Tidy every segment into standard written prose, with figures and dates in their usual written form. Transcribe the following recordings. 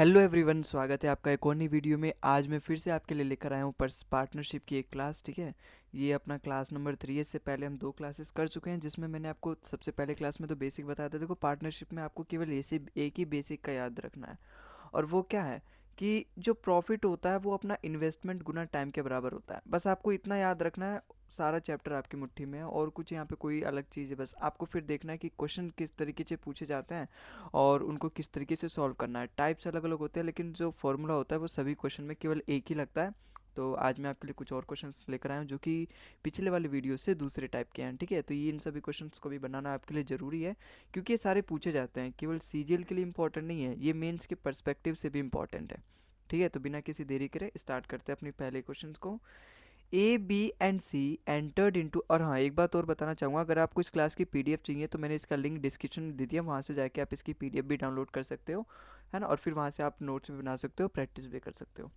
Hello everyone, स्वागत है आपका एक और नई वीडियो में। आज मैं फिर से आपके लिए लेकर आया हूँ पार्टनरशिप की एक क्लास। ठीक है, ये अपना क्लास नंबर 3 है। इससे पहले हम 2 क्लासेस कर चुके हैं, जिसमें मैंने आपको सबसे पहले क्लास में तो बेसिक बताया था। देखो, पार्टनरशिप में आपको केवल एक ही बेसिक का याद रखना है, और वो क्या है कि जो प्रॉफिट होता है वो अपना इन्वेस्टमेंट गुना टाइम के बराबर होता है। बस आपको इतना याद रखना है। सारा चैप्टर आपकी मुट्ठी में है, और कुछ यहाँ पे कोई अलग चीज़ है। बस आपको फिर देखना है कि क्वेश्चन किस तरीके से पूछे जाते हैं और उनको किस तरीके से सॉल्व करना है। टाइप्स अलग अलग होते हैं, लेकिन जो फॉर्मूला होता है वो सभी क्वेश्चन में केवल एक ही लगता है। तो आज मैं आपके लिए कुछ और क्वेश्चंस लेकर आया हूँ जो कि पिछले वाले वीडियो से दूसरे टाइप के हैं। ठीक है, तो ये इन सभी क्वेश्चंस को भी बनाना आपके लिए ज़रूरी है, क्योंकि ये सारे पूछे जाते हैं। केवल सीजीएल के लिए इंपॉर्टेंट नहीं है, ये मेंस के पर्सपेक्टिव से भी इंपॉर्टेंट है। ठीक है, तो बिना किसी देरी करे स्टार्ट करते हैं अपने पहले क्वेश्चन को। A B and C entered into, और हाँ, एक बात और बताना चाहूँगा, अगर आपको इस क्लास की पीडीएफ चाहिए तो मैंने इसका लिंक डिस्क्रिप्शन में दे दिया, वहाँ से जाके आप इसकी पीडीएफ भी डाउनलोड कर सकते हो, है ना। और फिर वहाँ से आप नोट्स भी बना सकते हो, प्रैक्टिस भी कर सकते हो।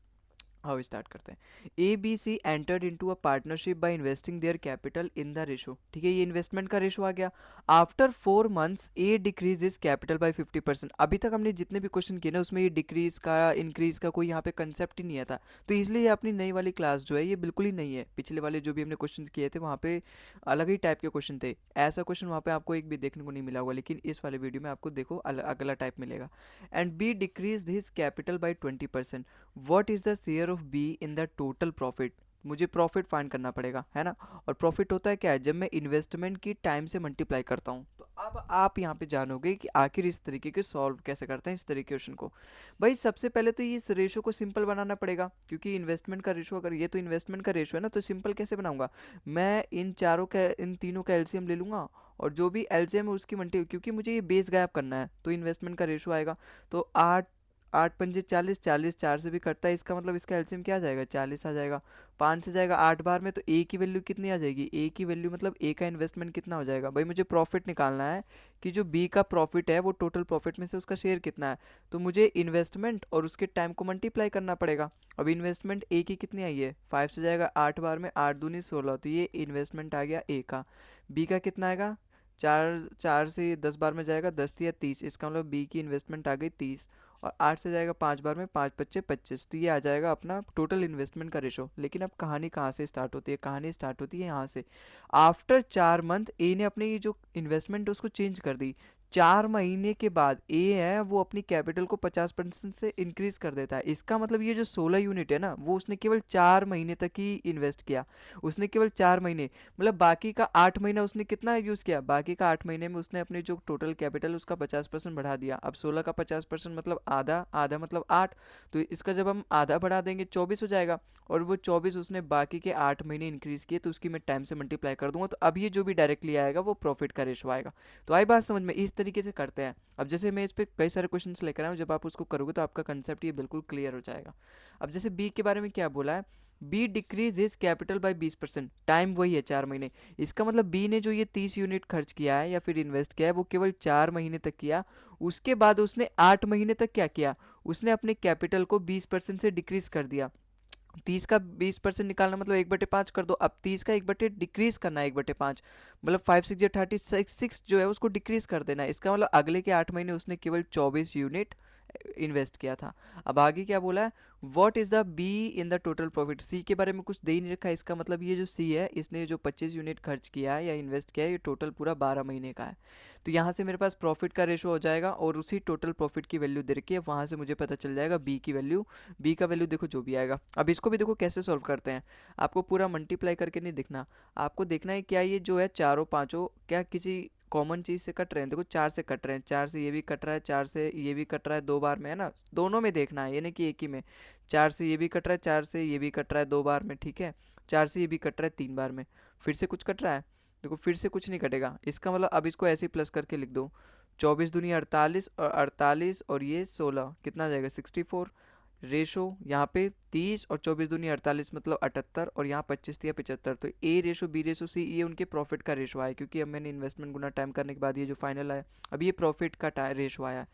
आओ स्टार्ट करते हैं। A B C entered into a partnership by investing their capital in the ratio. ठीक है, ये इन्वेस्टमेंट का रेशो आ गया। After 4 months A decrease his capital by 50%। अभी तक हमने जितने भी क्वेश्चन किए ना, उसमें ये डिक्रीज का इंक्रीज का कोई यहाँ पे कंसेप्ट ही नहीं आता। तो इसलिए ये अपनी नई वाली क्लास जो है ये बिल्कुल ही नहीं है। पिछले वाले जो भी हमने क्वेश्चन किए थे वहाँ पे अलग ही टाइप के क्वेश्चन थे। ऐसा क्वेश्चन वहाँ पे आपको एक भी देखने को नहीं मिला होगा, लेकिन इस वाले वीडियो में आपको देखो अगला टाइप मिलेगा। And be decrease his capital by 20%। What is the share of B in the total profit. मुझे प्रॉफिट फाइंड करना पड़ेगा, है ना। और प्रॉफिट होता है क्या है, जब मैं इन्वेस्टमेंट की टाइम से मल्टीप्लाई करता हूँ। तो अब आप यहाँ पे जानोगे कि आखिर इस तरीके के सॉल्व कैसे करते हैं इस तरीके के क्वेश्चन को। भाई सबसे पहले तो ये इस रेशो को सिंपल बनाना पड़ेगा, क्योंकि इन्वेस्टमेंट का रेशो, अगर ये तो इन्वेस्टमेंट का रेशो है ना, तो सिंपल कैसे बनाऊंगा। मैं इन तीनों का एलसीएम ले लूंगा, और जो भी एलसीएम है उसकी मल्टी, क्योंकि मुझे ये बेस गायब करना है, तो इन्वेस्टमेंट का रेशो आएगा। तो 8 8 पंजे 40, 40 4 से भी कटता है, इसका मतलब इसका एलसीएम क्या आ जाएगा, 40 आ जाएगा। 5 से जाएगा 8 बार में, तो ए की वैल्यू कितनी आ जाएगी, ए की वैल्यू मतलब ए का इन्वेस्टमेंट कितना हो जाएगा। भाई मुझे प्रॉफिट निकालना है कि जो बी का प्रॉफिट है वो टोटल प्रॉफिट में से उसका शेयर कितना है। तो मुझे इन्वेस्टमेंट और उसके टाइम को मल्टीप्लाई करना पड़ेगा। अब इन्वेस्टमेंट ए की कितनी आई है, 5 से जाएगा 8 बार में, 8 दूनी 16, तो ये इन्वेस्टमेंट आ गया ए का। बी का कितना आएगा, 4 से 10 बार में जाएगा, 10 या 30, इसका मतलब बी की इन्वेस्टमेंट आ गई 30। और 8 से जाएगा 5 बार में, 5 पच्चे 25, तो ये आ जाएगा अपना टोटल इन्वेस्टमेंट का रेशो। लेकिन अब कहानी कहाँ से स्टार्ट होती है, कहानी स्टार्ट होती है यहाँ से। आफ्टर 4 मंथ ए ने अपनी ये जो इन्वेस्टमेंट है उसको चेंज कर दी। 4 महीने के बाद ए है वो अपनी कैपिटल को 50% से इंक्रीज कर देता है। इसका मतलब ये जो 16 यूनिट है ना, वो उसने केवल 4 महीने तक ही इन्वेस्ट किया। उसने केवल 4 महीने, मतलब बाकी का 8 महीना उसने कितना यूज़ किया, बाकी का 8 महीने में उसने अपनी जो टोटल कैपिटल उसका 50% बढ़ा दिया। अब 16 का 50% मतलब आधा, आधा मतलब 8। तो इसका जब हम आधा बढ़ा देंगे 24 हो जाएगा। और वो 24 उसने बाकी के 8 महीने इंक्रीज किए, तो उसकी मैं टाइम से मल्टीप्लाई कर दूंगा, तो अब ये जो भी डायरेक्टली आएगा वो प्रॉफिट का रेशो आएगा। तो आई बात समझ में, इस तरीके से करते हैं। अब जैसे मैं इस पर कई सारे क्वेश्चन लेकर आया हूँ, जब आप उसको करोगे तो आपका कंसेप्ट ये बिल्कुल क्लियर हो जाएगा। अब जैसे बी के बारे में क्या बोला है, be decrease his capital bye 20%, time वही है 4 महीने। इसका मतलब बी ने जो ये 30 यूनिट खर्च किया है या फिर इन्वेस्ट किया है वो केवल 4 महीने तक किया। उसके बाद उसने 8 महीने तक क्या किया, उसने अपने कैपिटल को 20% से डिक्रीज कर दिया। 30 का 20% निकालना मतलब 1/5 कर दो। अब 30 का 1/5 डिक्रीज करना है, 1/5 मतलब 5 6 30 6 जो है उसको डिक्रीज कर देना है। इसका मतलब अगले के 8 महीने उसने केवल 24 यूनिट इन्वेस्ट किया था। अब आगे क्या बोला है, what is the B in the total profit. C के बारे में कुछ दे ही नहीं रखा है, इसका मतलब ये जो सी है इसने जो 25 यूनिट खर्च किया है या इन्वेस्ट किया है, ये टोटल पूरा 12 महीने का है। तो यहाँ से मेरे पास प्रॉफिट का रेशो हो जाएगा, और उसी टोटल प्रॉफिट की वैल्यू दे रखी है, वहाँ से मुझे पता चल जाएगा बी की वैल्यू। बी का वैल्यू देखो जो भी आएगा। अब इसको भी देखो कैसे सॉल्व करते हैं। आपको पूरा मल्टीप्लाई करके नहीं दिखना, आपको देखना है क्या ये जो है चारों पांचों क्या किसी कॉमन चीज से कट रहे हैं। देखो 4 से कट रहे हैं, 4 से ये भी कट रहा है, 4 से ये भी कट रहा है 2 बार में, है ना। दोनों में देखना है, ये नहीं कि एक ही में। 4 से ये भी कट रहा है, 4 से ये भी कट रहा है 2 बार में, ठीक है। 4 से ये भी कट रहा है 3 बार में। फिर से कुछ कट रहा है, देखो फिर से कुछ नहीं कटेगा। इसका मतलब अब इसको ऐसे ही प्लस करके लिख दो। 24 दूनी 48, और 48 और ये 16 कितना आ जाएगा 64। रेशो यहाँ पे 30 और 24 दूनी 48 मतलब 78, और यहाँ 25 या 75। तो ए रेशो बी रेशो सी, ये उनके प्रॉफिट का रेशो आया, क्योंकि अब मैंने इन्वेस्टमेंट गुना टाइम करने के बाद ये जो फाइनल आया, अब ये प्रॉफिट का रेशो आया।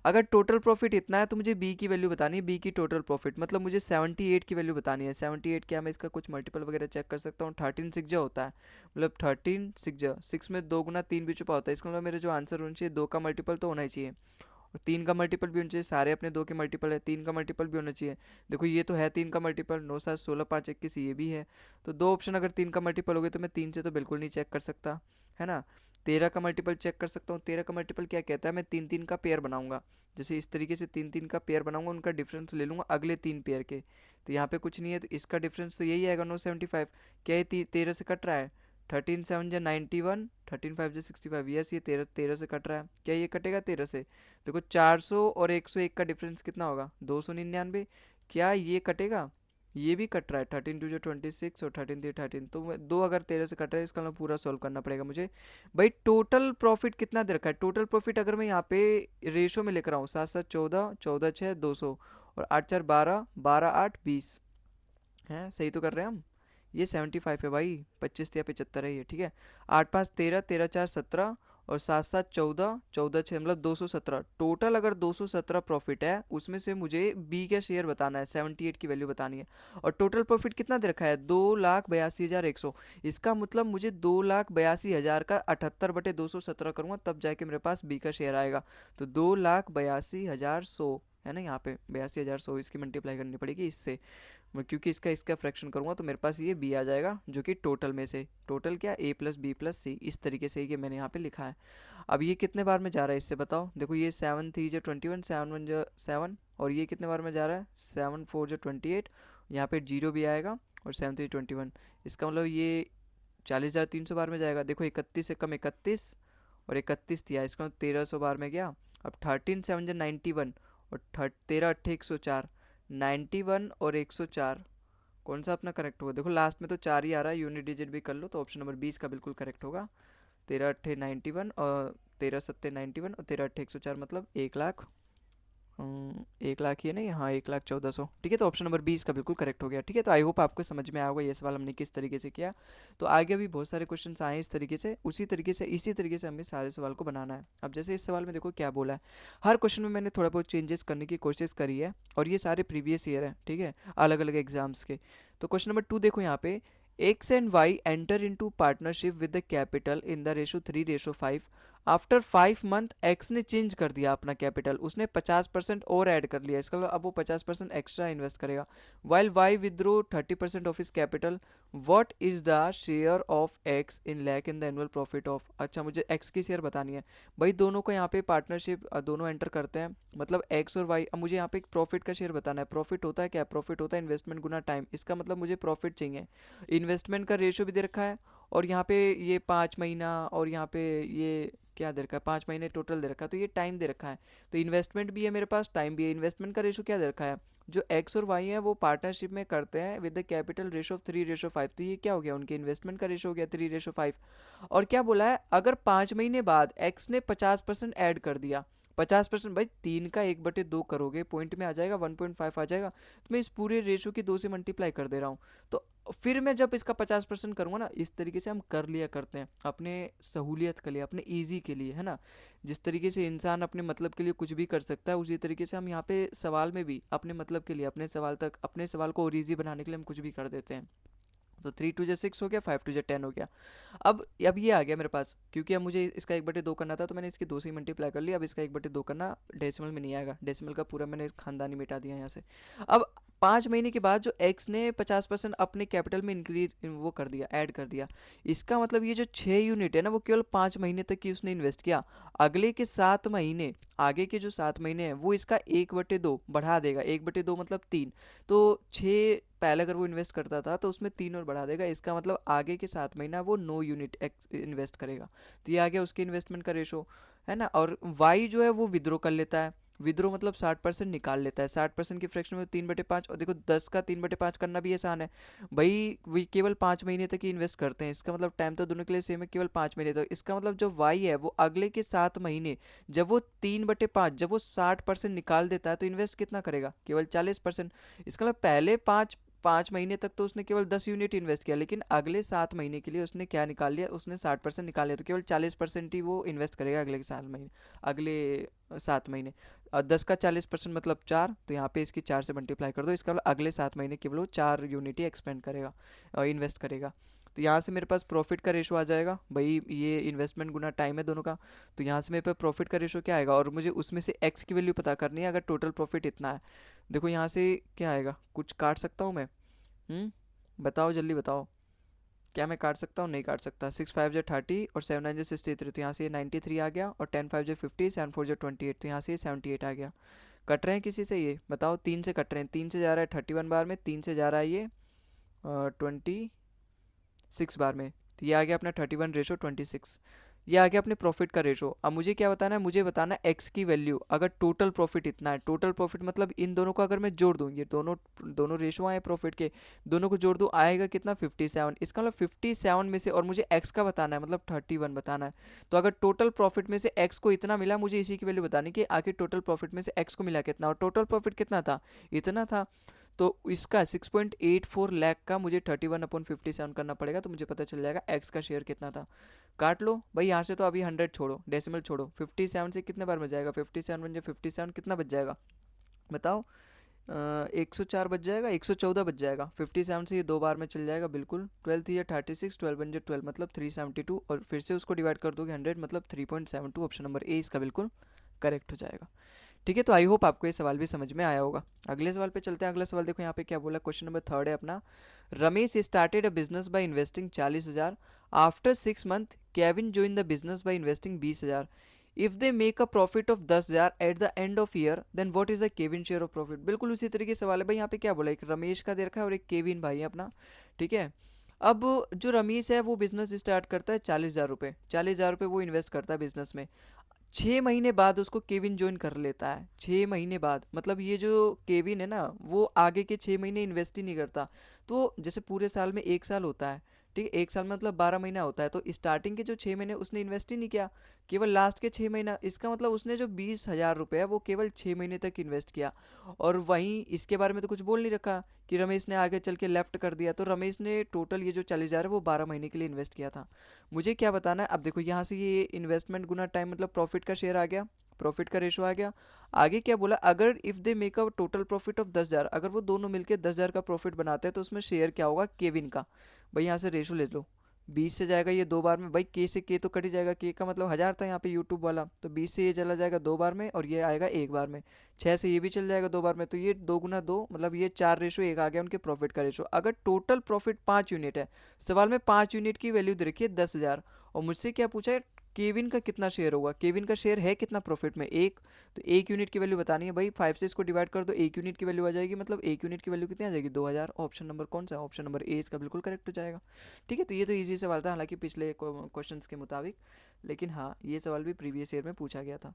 अगर टोटल प्रॉफिट इतना है तो मुझे बी की वैल्यू बतानी है, बी की टोटल प्रॉफिट मतलब मुझे 78 की वैल्यू बतानी है। 78 क्या, मैं इसका कुछ मल्टीपल वगैरह चेक कर सकता हूँ। 13 सिक्स जो होता है, मतलब 13 सिक्स जो 6 में 2 गुना 3 भी छुपा होता है, इसका मतलब मेरे जो आंसर होना चाहिए 2 का मल्टीपल तो होना ही चाहिए। और 3 का मल्टीपल भी होना चाहिए, सारे अपने 2 के मल्टीपल है, 3 का मल्टीपल भी होना चाहिए। देखो ये तो है 3 का मल्टीपल, 9 7 16 5 21, ये भी है। तो दो ऑप्शन अगर 3 का मल्टीपल हो गए तो मैं 3 से तो बिल्कुल नहीं चेक कर सकता, है ना। 13 का मल्टीपल चेक कर सकता हूँ। 13 का मल्टीपल क्या कहता है, मैं 3 3 का पेयर बनाऊंगा, जैसे इस तरीके से 3 3 का पेयर बनाऊंगा, उनका डिफरेंस ले लूंगा अगले 3 पेयर के। तो यहाँ पे कुछ नहीं है, तो इसका डिफरेंस तो यही आएगा 975। क्या ये 13 से कट रहा है? 13 7 जा 91, 13 5 जा 65, यस ये 13 13 से कट रहा है। क्या ये कटेगा 13 से? देखो 400 और 101 का डिफरेंस कितना होगा? 299। क्या ये कटेगा? ये भी कट रहा है, 13 2 जो 26 और 13 3 13, तो दो अगर 13 से कट रहा है, इसका मतलब पूरा सॉल्व करना पड़ेगा मुझे। भाई टोटल प्रॉफिट कितना दे रखा है? टोटल प्रॉफिट अगर मैं यहाँ पे रेशो में लेकर आऊँ, 7 7 14, 14 6 200, और 8 4 12, 12 8 20, हैं सही तो कर रहे हैं हम। ये 75 है भाई, 25 या 75 है ये, ठीक है। 8 5 13, 13 4 17, और 7 7 14, 14 6 मतलब 217 टोटल। अगर 217 प्रॉफिट है, उसमें से मुझे बी का शेयर बताना है, 78 की वैल्यू बतानी है। और टोटल प्रॉफिट कितना दे रखा है? 2,82,100। इसका मतलब मुझे 2,82,000 का 78/217 करूँगा, तब जाके मेरे पास बी का शेयर आएगा। तो 2,82,100 है ना, यहाँ पे 82,100, इसकी मल्टीप्लाई करनी पड़ेगी इससे। मैं क्योंकि इसका इसका फ्रैक्शन करूँगा तो मेरे पास ये बी आ जाएगा, जो कि टोटल में से, टोटल क्या, ए प्लस बी प्लस सी, इस तरीके से ये मैंने यहाँ पे लिखा है। अब ये कितने बार में जा रहा है इससे बताओ। देखो ये 7 3 जो 21, 7 1 जो 7, और ये कितने बार में जा रहा है? 7 4 जो 28, यहाँ पे जीरो भी आएगा, और 7 3 21, इसका मतलब ये 40,300 बार में जाएगा। देखो 31 से कम 31, और 31 दिया, इसका मतलब 1300 बार में गया। अब 13 7 जो 91, और 13 8 104, 91 और 104, कौन सा अपना करेक्ट होगा? देखो लास्ट में तो 4 ही आ रहा है, यूनिट डिजिट भी कर लो, तो ऑप्शन नंबर 20 का बिल्कुल करेक्ट होगा। 13 अट्ठे 91, और 13 सत्ते 91, और 13 अट्ठे 104, मतलब 1,00,000, 1,00,000 ही है नहीं, हाँ 1,14,100, ठीक है। तो ऑप्शन नंबर 20 का बिल्कुल करेक्ट हो गया, ठीक है। तो आई होप आपको समझ में आया होगा ये सवाल हमने किस तरीके से किया। तो आगे भी बहुत सारे क्वेश्चन आए हैं इस तरीके से, उसी तरीके से इसी तरीके से हमें सारे सवाल को बनाना है। अब जैसे इस सवाल में देखो क्या बोला है, हर क्वेश्चन में मैंने थोड़ा बहुत चेंजेस करने की कोशिश करी है, और ये सारे प्रीवियस ईयर है, ठीक है, अलग अलग एग्जाम्स के। तो क्वेश्चन नंबर 2 देखो यहाँ पे, X and Y enter into partnership with the capital in the ratio 3:5। After 5 month x ने चेंज कर दिया अपना कैपिटल, उसने 50% और ऐड कर लिया, इसका मतलब अब वो 50% एक्स्ट्रा इन्वेस्ट करेगा। While Y withdraw 30% of his capital, what is the share of X in lakh in the annual profit of. अच्छा मुझे एक्स की शेयर बतानी है भाई, दोनों को यहाँ पे पार्टनरशिप, दोनों एंटर करते हैं, मतलब एक्स और वाई। अब मुझे यहाँ पे एक प्रॉफिट का शेयर बताना है। प्रॉफिट होता है क्या? प्रॉफिट होता है इन्वेस्टमेंट गुना टाइम, इसका मतलब मुझे प्रॉफिट चाहिए। इन्वेस्टमेंट का रेशियो भी दे रखा है, और यहाँ पे ये 5 महीना, और यहाँ पे ये क्या दे रखा है, 5 महीने टोटल दे रखा है, तो ये टाइम दे रखा है। तो इन्वेस्टमेंट भी है मेरे पास, टाइम भी है। इन्वेस्टमेंट का रेशो क्या दे रखा है? जो एक्स और वाई है वो पार्टनरशिप में करते हैं with the capital ratio of 3:5, तो ये क्या हो गया, उनके इन्वेस्टमेंट का रेशो हो गया 3:5। और क्या बोला है, अगर 5 महीने बाद एक्स ने 50% ऐड कर दिया, 50% भाई 3 का 1/2 करोगे, पॉइंट में आ जाएगा, 1.5 आ जाएगा। तो मैं इस पूरे रेशो की 2 से मल्टीप्लाई कर दे रहा हूँ। तो फिर मैं जब इसका 50% करूँगा ना, इस तरीके से हम कर लिया करते हैं अपने सहूलियत के लिए, अपने ईजी के लिए, है ना। जिस तरीके से इंसान अपने मतलब के लिए कुछ भी कर सकता है, उसी तरीके से हम यहाँ पे सवाल में भी अपने मतलब के लिए, अपने सवाल को और ईजी बनाने के लिए हम कुछ भी कर देते हैं। तो 3 2 जा 6 हो गया, 5 2 जा 10 हो गया। अब ये आ गया मेरे पास, क्योंकि अब मुझे इसका 1/2 करना था, तो मैंने इसकी 2 से मल्टीप्लाई कर लिया। अब इसका 1/2 करना डेसिमल में नहीं आएगा, डेसिमल का पूरा मैंने खानदानी मिटा दिया यहाँ से। अब 5 महीने के बाद जो एक्स ने 50% अपने कैपिटल में इंक्रीज वो कर दिया, ऐड कर दिया, इसका मतलब ये जो 6 यूनिट है ना, वो केवल 5 महीने तक ही उसने इन्वेस्ट किया। अगले के 7 महीने, आगे के जो 7 महीने हैं, वो इसका 1/2 बढ़ा देगा। 1/2 मतलब 3, तो 6 पहले अगर वो इन्वेस्ट करता था तो उसमें 3 और बढ़ा देगा, इसका मतलब आगे के 7 महीना वो 9 यूनिट इन्वेस्ट करेगा। तो ये आ गया उसके इन्वेस्टमेंट का रेशो, है ना। और वाई जो है वो विद्रो कर लेता है, विद्रो मतलब 60% निकाल लेता है। 60% की फ्रैक्शन में 3/5, और देखो 10 का 3/5 करना भी आसान है भाई, वही केवल 5 महीने तक ही इन्वेस्ट करते हैं, इसका मतलब टाइम तो दोनों के लिए सेम है, केवल 5 महीने तक। इसका मतलब जो वाई है वो अगले के 7 महीने, जब वो 3/5, जब वो 60% निकाल देता है, तो इन्वेस्ट कितना करेगा? केवल 40%। इसका मतलब पहले पाँच पाँच महीने तक तो उसने केवल 10 यूनिट इन्वेस्ट किया, लेकिन अगले 7 महीने के लिए उसने क्या निकाल लिया, उसने 60% निकाल लिया, तो केवल 40% ही वो इन्वेस्ट करेगा अगले 7 महीने, अगले 7 महीने। 10 का 40% मतलब 4, तो यहाँ पे इसकी 4 से मल्टीप्लाई कर दो, इसका मतलब अगले 7 महीने केवल वो 4 यूनिट ही एक्सपेंड करेगा, इन्वेस्ट करेगा। तो यहाँ से मेरे पास प्रॉफिट का रेशो आ जाएगा भाई, ये इन्वेस्टमेंट गुना टाइम है दोनों का। तो यहाँ से मेरे पे प्रॉफिट का रेशो क्या आएगा, और मुझे उसमें से एक्स की वैल्यू पता करनी है अगर टोटल प्रॉफिट इतना है। देखो यहाँ से क्या आएगा, कुछ काट सकता हूँ मैं? बताओ जल्दी बताओ, क्या मैं काट सकता हूँ? नहीं काट सकता। 6 5 जा 30 और 7 9 जा 63, तो यहाँ से ये 93 आ गया, और 10 5 जा 50, 7 4 जा 28, तो यहाँ से ये 78 आ गया। कट रहे हैं किसी से ये बताओ? 3 से कट रहे हैं, 3 से जा रहा है 31 बार में, 3 से जा रहा है ये 26 बार में। तो ये आ गया अपना 31:26। ये आ गया अपने प्रॉफिट का रेशो। अब मुझे क्या बताना है, मुझे बताना है एक्स की वैल्यू अगर टोटल प्रॉफिट इतना है। टोटल प्रॉफिट मतलब इन दोनों को अगर मैं जोड़ दूँ, ये दोनों दोनों रेशो आए प्रॉफिट के, दोनों को जोड़ दूँ आएगा कितना, 57। इसका मतलब 57 में से, और मुझे एक्स का बताना है मतलब 31 बताना है। तो अगर टोटल प्रॉफिट में से एक्स को इतना मिला, मुझे इसी की वैल्यू बतानी कि आखिर टोटल प्रॉफिट में से एक्स को मिला कितना, और टोटल प्रॉफिट कितना था, इतना था। तो इसका 6.84 लाख का मुझे 31/57 करना पड़ेगा, तो मुझे पता चल जाएगा एक्स का शेयर कितना था। काट लो भाई यहाँ से, तो अभी 100 छोड़ो, डेसिमल छोड़ो, 57 से कितने बार बच जाएगा, 57 कितना बच जाएगा बताओ? 104 बच जाएगा, 114 बच जाएगा। 57 से ये 2 बार में चल जाएगा बिल्कुल। 12 3 36, 12 मतलब 372, और फिर से उसको डिवाइड कर दोगे 100 मतलब 3.72। ऑप्शन नंबर ए इसका बिल्कुल करेक्ट हो जाएगा। ठीक है, तो आई होप आपको ये सवाल भी समझ में आया होगा। अगले सवाल पे चलते हैं। अगला सवाल देखो यहाँ पे क्या बोला, क्वेश्चन नंबर 3 है अपना। Ramesh started a business by investing 40,000। After 6 month Kevin join the business by investing 20,000। If they make a profit of 10,000 at the end of year, then what is the Kevin share of profit. बिल्कुल उसी तरीके से सवाल है भाई। यहाँ पे क्या बोला, एक रमेश का दे रखा है और एक केविन भाई है अपना। ठीक है, अब जो रमेश है वो बिजनेस स्टार्ट करता है 40,000 रुपये, 40,000 रुपये वो इन्वेस्ट करता है बिजनेस में। 6 महीने बाद उसको केविन ज्वाइन कर लेता है। 6 महीने बाद मतलब ये जो केविन है ना, वो आगे के 6 महीने इन्वेस्ट ही नहीं करता। तो जैसे पूरे साल में 1 साल होता है, ठीक है, 1 साल में मतलब 12 महीना होता है, तो स्टार्टिंग के जो 6 महीने उसने इन्वेस्ट ही नहीं किया, केवल लास्ट के 6 महीना। इसका मतलब उसने जो 20,000 रुपये है वो केवल 6 महीने तक इन्वेस्ट किया। और वहीं इसके बारे में तो कुछ बोल नहीं रखा कि रमेश ने आगे चल के लेफ्ट कर दिया। तो रमेश ने टोटल ये जो 40,000 है वो 12 महीने के लिए इन्वेस्ट किया था। मुझे क्या बताना है, अब देखो यहाँ से ये इन्वेस्टमेंट गुना टाइम मतलब प्रॉफिट का शेयर आ गया, प्रॉफिट का रेशो आ गया। आगे क्या बोला, अगर if they make a total profit of 10,000, अगर वो दोनों मिलके 10,000 का प्रॉफिट बनाते हैं तो उसमें शेयर क्या होगा, केविन का। भाई यहाँ से रेशो ले लो, 20 से जाएगा ये 2 बार में, भाई के से के तो कट ही जाएगा, के का मतलब 1,000 था यहाँ पे यूट्यूब वाला, तो 20 से ये चला जाएगा 2 बार में, और ये आएगा 1 बार में। 6 से ये भी चल जाएगा 2 बार में, तो ये 2 गुना 2 मतलब ये 4:1 आ गया उनके प्रॉफिट का रेशो। अगर टोटल प्रॉफिट 5 यूनिट है, सवाल में 5 यूनिट की वैल्यू दे रखी है 10,000, और मुझसे क्या पूछा है, केविन का कितना शेयर होगा, केविन का शेयर है कितना प्रॉफिट में, एक। तो 1 यूनिट की वैल्यू बतानी है भाई, 5 से इसको डिवाइड कर दो, 1 यूनिट की वैल्यू आ जाएगी, मतलब 1 यूनिट की वैल्यू कितनी आ जाएगी, 2,000। ऑप्शन नंबर कौन सा, ऑप्शन नंबर ए इसका बिल्कुल करेक्ट हो जाएगा। ठीक है, तो ये तो इजी सवाल था हालांकि पिछले क्वेश्चंस के मुताबिक, लेकिन हाँ ये सवाल भी प्रीवियस ईयर में पूछा गया था।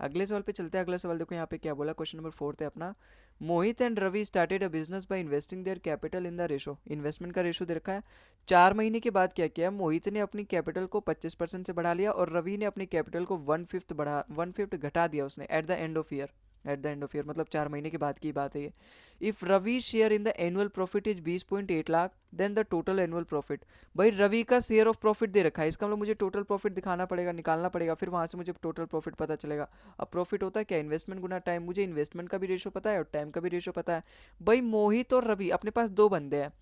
अगले सवाल पे चलते हैं। अगला सवाल देखो यहाँ पे क्या बोला, क्वेश्चन नंबर 4 है अपना। Mohit and Ravi started a business by investing their capital in the ratio. Investment का रेशो दे रखा है। 4 महीने के बाद क्या किया, मोहित ने अपनी कैपिटल को 25% से बढ़ा लिया, और रवि ने अपनी कैपिटल को 1/5 घटा दिया उसने at the end of year. At the end of year मतलब 4 महीने के बाद की बात है ये। If Ravi share in the annual profit is 20.8 lakh, then the total annual profit. भाई रवि का शेयर ऑफ प्रॉफिट दे रखा है, इसका मतलब मुझे टोटल प्रॉफिट दिखाना पड़ेगा, निकालना पड़ेगा, फिर वहां से मुझे टोटल प्रॉफिट पता चलेगा। अब प्रॉफिट होता है क्या, इन्वेस्टमेंट गुना टाइम। मुझे इन्वेस्टमेंट का भी रेशो पता है और टाइम का भी रेशो पता है। भाई मोहित और रवि अपने पास दो बंदे हैं,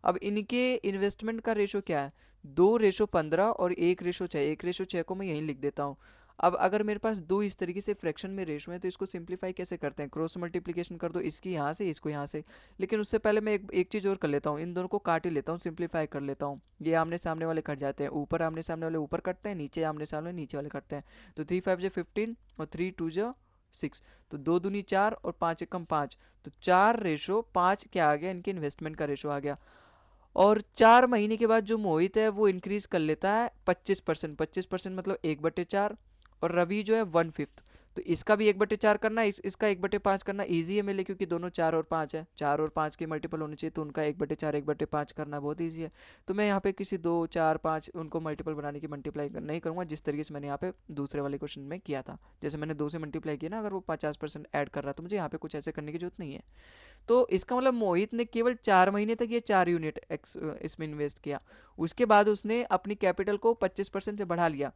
अब इनके इन्वेस्टमेंट का रेशो क्या है, 2:15 और 1:6। 1:6 को मैं यहीं लिख देता हूँ। अब अगर मेरे पास दो इस तरीके से फ्रैक्शन में रेशो है, तो इसको सिंप्लीफाई कैसे करते हैं, क्रॉस मल्टीप्लिकेशन कर दो, इसकी यहाँ से इसको यहाँ से। लेकिन उससे पहले मैं एक चीज़ और कर लेता हूँ, इन दोनों को काट ही लेता हूँ, सिंप्लीफाई कर लेता हूँ। ये आमने सामने वाले कट जाते हैं, ऊपर आमने सामने वाले ऊपर कटते हैं, नीचे आमने सामने नीचे वाले कटते हैं। तो 3 5 जा 15 और 3 2 जा 6, तो 2 दूनी 4 और 5 एकम 5, तो 4:5 क्या आ गया, इनके इन्वेस्टमेंट का रेशो आ गया। और 4 महीने के बाद जो मोहित है वो इंक्रीज कर लेता है 25%। 25% मतलब 1/4, और रवि जो है 1/5। तो इसका भी 1/4 करना, इसका 1/5 करना ईजी है मेरे लिए, क्योंकि दोनों 4 और 5 है, 4 और 5 के मल्टीपल होने चाहिए, तो उनका 1/4 1/5 करना बहुत ईजी है। तो मैं यहाँ पे किसी 2 4 5 उनको मल्टीपल बनाने की मल्टीप्लाई नहीं करूँगा, जिस तरीके से मैंने यहाँ पे दूसरे वाले क्वेश्चन में किया था। जैसे मैंने 2 से मल्टीप्लाई किया ना, अगर वो 50% ऐड कर रहा, तो मुझे यहाँ पे कुछ ऐसे करने की जरूरत नहीं है। तो इसका मतलब मोहित ने केवल 4 महीने तक ये 4 यूनिट इसमें इन्वेस्ट किया, उसके बाद उसने अपनी कैपिटल को 25% से बढ़ा लिया।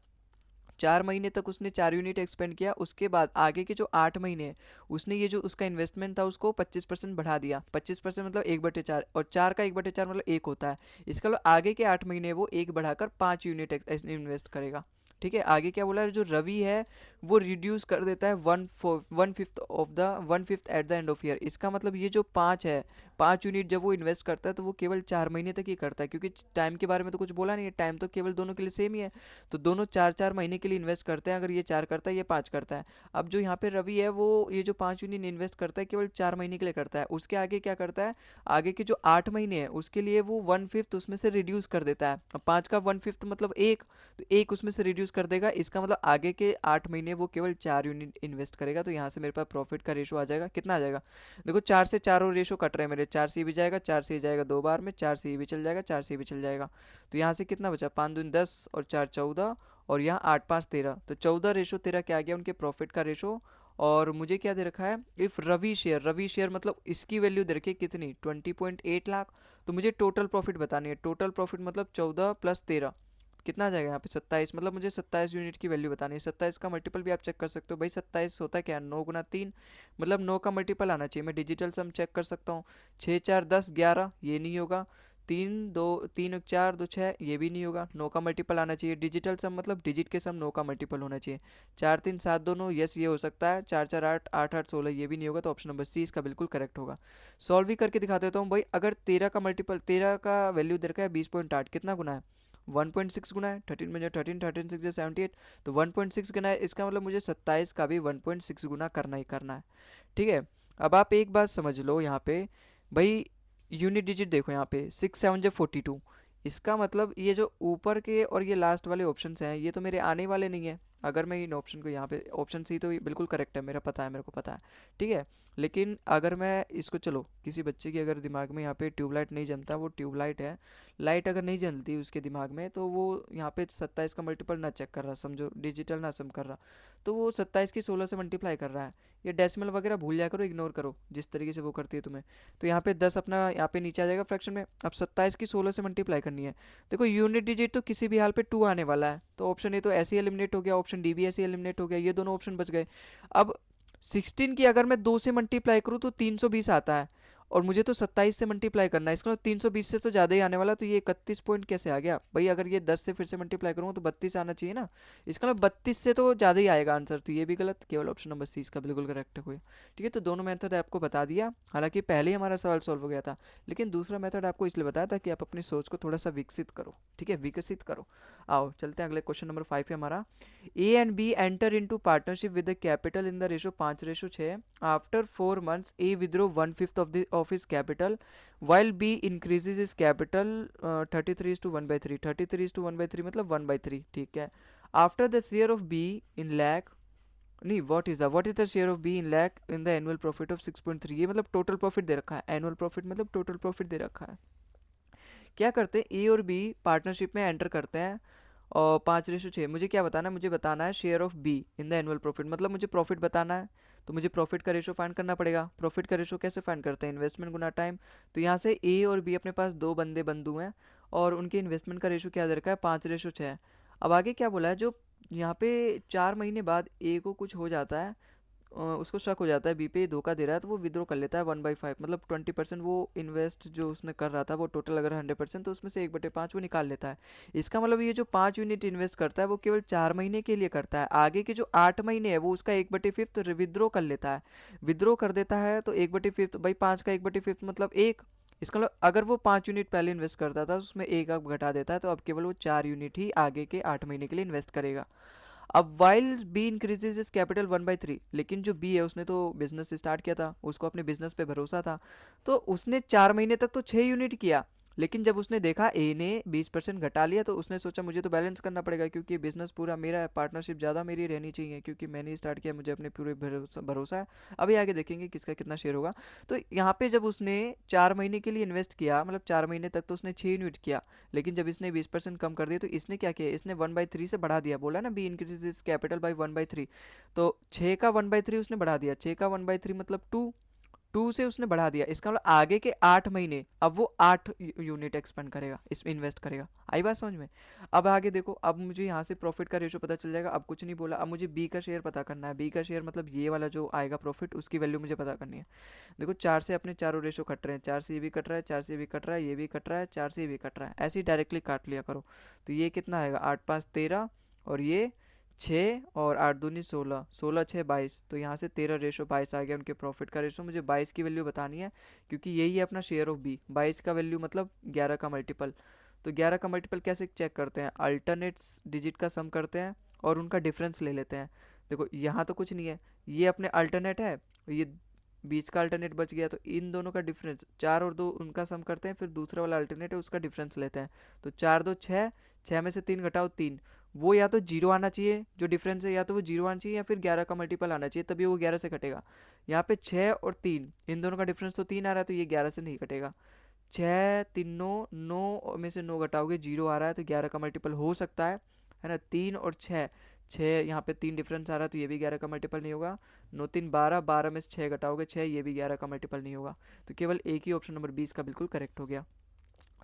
4 महीने तक उसने 4 यूनिट एक्सपेंड किया, उसके बाद आगे के जो 8 महीने हैं उसने ये जो उसका इन्वेस्टमेंट था उसको 25% बढ़ा दिया। 25% मतलब 1/4, और 4 का 1/4 मतलब 1 होता है। इसका मतलब आगे के 8 महीने वो 1 बढ़ाकर 5 यूनिट इन्वेस्ट करेगा। ठीक है, आगे क्या बोला है, जो रवि है वो रिड्यूस कर देता है 1/5 eight the end of year. इसका मतलब ये जो 5 यूनिट जब वो इन्वेस्ट करता है तो वो केवल 4 महीने तक ही करता है, क्योंकि टाइम के बारे में तो कुछ बोला नहीं है, टाइम तो केवल दोनों के लिए सेम ही है। तो दोनों 4 4 महीने के लिए इन्वेस्ट करते हैं, अगर ये 4 करता है ये 5 करता है। अब जो यहाँ पे रवि है वो ये जो 5 यूनिट इन्वेस्ट करता है केवल 4 महीने के लिए करता है, उसके आगे क्या करता है, आगे के जो 8 महीने हैं उसके लिए वो 1/5 उसमें से रिड्यूस कर देता है। अब 5 का 1/5 मतलब 1, तो 1 उसमें से रिड्यूस कर देगा। इसका मतलब आगे के 8 महीने वो केवल 4 यूनिट इन्वेस्ट करेगा। तो यहाँ से मेरे पास प्रॉफिट का रेशो आ जाएगा, कितना आ जाएगा, देखो 4 से 4 और रेशो कट रहे हैं मेरे, 4 से ये भी जाएगा, 4 से ये जाएगा 2 बार में, 4 से ये भी चल जाएगा, 4 से ये भी चल जाएगा। तो यहाँ से कितना बचा, 5 दूनी 10 और 4 14, और यहाँ 8 5 13, तो 14:13 क्या आ गया उनके प्रॉफिट का रेशो। और मुझे क्या दे रखा है, इफ़ रवि शेयर मतलब इसकी वैल्यू दे रखी है कितनी, 20.8 लाख। तो मुझे टोटल प्रॉफिट बतानी है, टोटल प्रॉफिट मतलब 14 + 13 कितना आ जाएगा यहाँ पे, 27, मतलब मुझे 27 यूनिट की वैल्यू बतानी है। 27 का मल्टीपल भी आप चेक कर सकते हो भाई, 27 होता है क्या, 9 × 3, मतलब 9 का मल्टीपल आना चाहिए। मैं डिजिटल सम चेक कर सकता हूँ, 6 4 10 11, ये नहीं होगा। 3 4 ये भी नहीं होगा। 9 का मल्टीपल आना चाहिए, डिजिटल सम मतलब डिजिट के सम 9 का मल्टीपल होना चाहिए। 4 3 7 2 9, यस ये हो सकता है। 4 4 8 8 8 16, ये भी नहीं होगा। तो ऑप्शन नंबर सी इसका बिल्कुल करेक्ट होगा। सॉल्व भी करके दिखा देता हूँ भाई, अगर 13 का वैल्यू दे रखा है 20.8, कितना गुना है, 1.6 गुना है। 13 में जो 13, 13 6 78, तो 1.6 गुना है। इसका मतलब मुझे 27 का भी 1.6 गुना करना ही करना है। ठीक है, अब आप एक बात समझ लो यहाँ पे भाई, यूनिट डिजिट देखो यहाँ पे, 6 7 जब 42, इसका मतलब ये जो ऊपर के और ये लास्ट वाले ऑप्शन हैं ये तो मेरे आने वाले नहीं है। अगर मैं इन ऑप्शन को यहाँ पे, ऑप्शन सी तो ये बिल्कुल करेक्ट है, मेरा पता है, मेरे को पता है। ठीक है, लेकिन अगर मैं इसको, चलो किसी बच्चे के अगर दिमाग में यहाँ पे ट्यूबलाइट नहीं जमता, वो ट्यूबलाइट है, लाइट अगर नहीं जलती उसके दिमाग में, तो वो यहाँ पे 27 का मल्टीपल ना चेक कर रहा, समझो डिजिटल ना सम कर रहा, तो वो 27 की 16 से मल्टीप्लाई कर रहा है। ये डेसिमल वगैरह भूल जाया करो, इग्नोर करो जिस तरीके से वो करती है तुम्हें। तो यहाँ पे 10 अपना यहाँ पे नीचे आ जाएगा फ्रैक्शन में। अब 27 की 16 से मल्टीप्लाई करनी है। देखो यूनिट डिजिट तो किसी भी हाल पे 2 आने वाला है, तो ऑप्शन ए तो ऐसे ही एलिमिनेट हो गया, ऑप्शन डी भी ऐसे ही एलिमिनेट हो गया, ये दोनों ऑप्शन बच गए। अब 16 की अगर मैं 2 से मल्टीप्लाई करूँ तो 320 आता है, और मुझे तो 27 से मल्टीप्लाई करना है, इसका मतलब 320 से तो ज़्यादा ही आने वाला। तो ये 31 पॉइंट कैसे आ गया भाई, अगर ये 10 से फिर से मल्टीप्लाई करूँगा तो 32 आना चाहिए ना, इसका मतलब 32 से तो ज़्यादा ही आएगा आंसर। तो ये भी गलत, केवल ऑप्शन नंबर सी इसका बिल्कुल करेक्ट है कोई। ठीक है, तो दोनों मेथड आपको बता दिया, हालांकि पहले ही हमारा सवाल सॉल्व हो गया था, लेकिन दूसरा मेथड आपको इसलिए बताया था कि आप अपनी सोच को थोड़ा सा विकसित करो। ठीक है, विकसित करो। आओ चलते हैं, अगले क्वेश्चन नंबर 5 है हमारा। A and B enter into partnership with the capital in the ratio 5:6। After 4 months A withdraw 1/5 of his capital while B increases his capital 33:1/3। 33:1/3 मतलब 1/3। ठीक है, after the share of B in lakh, नहीं what is the share of B in lakh in the annual profit of 6.3। ये मतलब total profit दे रखा है, annual profit मतलब टोटल प्रॉफिट दे रखा है। क्या करते हैं, ए और बी पार्टनरशिप में एंटर करते हैं, और 5:6। मुझे क्या बताना है, मुझे बताना है share of B in the annual profit, मतलब मुझे प्रॉफिट बताना है। तो मुझे प्रॉफिट का रेशो फाइंड करना पड़ेगा। प्रॉफिट का रेशो कैसे फाइंड करते हैं, इन्वेस्टमेंट गुना टाइम। तो यहाँ से ए और बी अपने पास दो बंधु हैं, और उनके इन्वेस्टमेंट का रेशो क्या दे रखा है, 5:6। अब आगे क्या बोला है, जो यहाँ पे 4 महीने बाद ए को कुछ हो जाता है, उसको शक हो जाता है बी पे धोखा दे रहा है, तो वो विद्रो कर लेता है 1/5, मतलब 20% वो इन्वेस्ट जो उसने कर रहा था, वो टोटल अगर 100%, तो उसमें से 1/5 वो निकाल लेता है। इसका मतलब ये जो 5 यूनिट इन्वेस्ट करता है वो केवल 4 महीने के लिए करता है, आगे के जो 8 महीने है वो उसका 1/5 विद्रो कर लेता है, विद्रो कर देता है। तो 1/5 भाई, 5 का 1/5 मतलब 1। इसका मतलब अगर वो 5 यूनिट पहले इन्वेस्ट करता था उसमें एक अब घटा देता है, तो अब केवल वो 4 यूनिट ही आगे के 8 महीने के लिए इन्वेस्ट करेगा। अब while B increases his capital 1/3, लेकिन जो बी है उसने तो बिजनेस स्टार्ट किया था, उसको अपने बिजनेस पे भरोसा था, तो उसने 4 महीने तक तो 6 यूनिट किया। लेकिन जब उसने देखा ए ने 20% घटा लिया, तो उसने सोचा मुझे तो बैलेंस करना पड़ेगा, क्योंकि बिजनेस पूरा मेरा है, पार्टनरशिप ज़्यादा मेरी रहनी चाहिए, क्योंकि मैंने स्टार्ट किया, मुझे अपने पूरे भरोसा है। अभी आगे देखेंगे किसका कितना शेयर होगा। तो यहाँ पे जब उसने 4 महीने के लिए इन्वेस्ट किया, मतलब 4 महीने तक तो उसने 6 यूनिट किया, लेकिन जब इसने 20% कम कर दिया, तो इसने क्या किया, इसने 1/3 से बढ़ा दिया। बोला ना be increase is capital by 1/3, तो 6 का 1/3 उसने बढ़ा दिया। 6 का 1/3 मतलब 2, 2 से उसने बढ़ा दिया, इसका मतलब आगे के 8 महीने अब वो 8 यूनिट एक्सपेंड करेगा, इसमें इन्वेस्ट करेगा। आई बात समझ में? अब आगे देखो, अब मुझे यहाँ से प्रॉफिट का रेशो पता चल जाएगा। अब कुछ नहीं बोला, अब मुझे बी का शेयर पता करना है। बी का शेयर मतलब ये वाला जो आएगा प्रॉफिट, उसकी वैल्यू मुझे पता करनी है। देखो 4 से अपने चारों रेशो कट रहे हैं, 4 से ये भी कट रहा है, 4 से ये भी कट रहा है, ये भी कट रहा है, 4 से ये भी कट रहा है, ऐसे ही डायरेक्टली काट लिया करो। तो ये कितना आएगा, 8 5 13, और ये 6 और 8 दूनी 16, 16 6 22, तो यहाँ से 13 रेशो 22 आ गया उनके प्रॉफिट का रेशो। मुझे 22 की वैल्यू बतानी है, क्योंकि यही है अपना शेयर ऑफ बी। 22 का वैल्यू मतलब 11 का मल्टीपल। तो 11 का मल्टीपल कैसे चेक करते हैं, अल्टरनेट्स डिजिट का सम करते हैं और उनका डिफरेंस ले लेते हैं। देखो यहाँ तो कुछ नहीं है, ये अपने अल्टरनेट है, ये बीच का अल्टरनेट बच गया, तो इन दोनों का डिफरेंस 4 और 2 उनका सम करते हैं, फिर दूसरा वाला अल्टरनेट है उसका डिफरेंस लेते हैं। तो 4 2 6, 6 में से 3 घटाओ 3, वो या तो जीरो आना चाहिए जो डिफरेंस है, या तो वो जीरो आना चाहिए, या फिर 11 का मल्टीपल आना चाहिए, तभी वो 11 से कटेगा। यहाँ पे 6 और 3 इन दोनों का डिफरेंस तो 3 आ रहा है, तो ये 11 से नहीं कटेगा। 6 3 9, 9 में से 9 घटाओगे जीरो आ रहा है, तो 11 का मल्टीपल हो सकता है ना। 3 और 6, 6 यहाँ पे 3 डिफरेंस आ रहा है, तो ये भी 11 का मल्टीपल नहीं होगा। 9 3 12, 12 में से 6 घटाओगे 6, ये भी 11 का मल्टीपल नहीं होगा। तो केवल एक ही ऑप्शन नंबर 20 का बिल्कुल करेक्ट हो गया।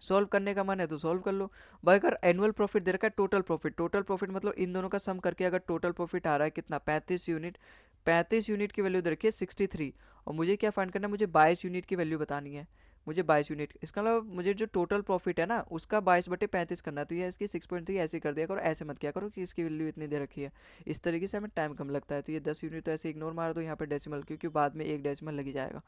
सॉल्व करने का मन है तो सॉल्व कर लो भाई। अगर एनुअल प्रॉफिट दे रखा है, टोटल प्रॉफिट, टोटल प्रॉफिट मतलब इन दोनों का सम करके अगर टोटल प्रॉफिट आ रहा है कितना, 35 यूनिट, 35 यूनिट की वैल्यू दे रखी है 63, और मुझे क्या फाइंड करना है, मुझे 22 यूनिट की वैल्यू बतानी है। मुझे 22 यूनिट, इसका मतलब मुझे जो टोटल प्रॉफिट है ना उसका 22/35 करना है। तो ये इसकी 6.3 ऐसे कर दिया करो, ऐसे मत किया करो कि इसकी वैल्यू इतनी दे रखी है। इस तरीके से हमें टाइम कम लगता है। तो ये 10 यूनिट तो ऐसे इग्नोर मार दो यहाँ पे डेसिमल, क्योंकि बाद में एक डेसिमल लगी जाएगा।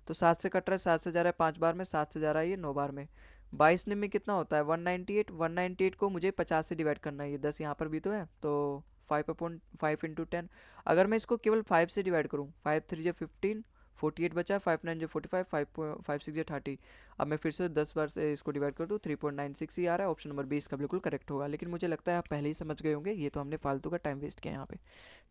तो 7 से कट रहा है, 7 से जा रहा है 5 बार में, 7 से जा रहा है ये 9 बार में। 22 में कितना होता है 198, 198 को मुझे 50 से डिवाइड करना है। ये 10 यहाँ पर भी तो है, तो 5/5 इंटू 10। अगर मैं इसको केवल 5 से डिवाइड करूँ, 5 3 जो 15, 48 बचा, 5 9 जो 45, 5 6 जो 30। अब मैं फिर से 10 बार से इसको डिवाइड कर दूँ, 3.96 ही आ रहा है। ऑप्शन नंबर 20 का बिल्कुल करेक्ट होगा। लेकिन मुझे लगता है आप पहले ही समझ गए होंगे, ये तो हमने फालतू का टाइम वेस्ट किया यहाँ पे।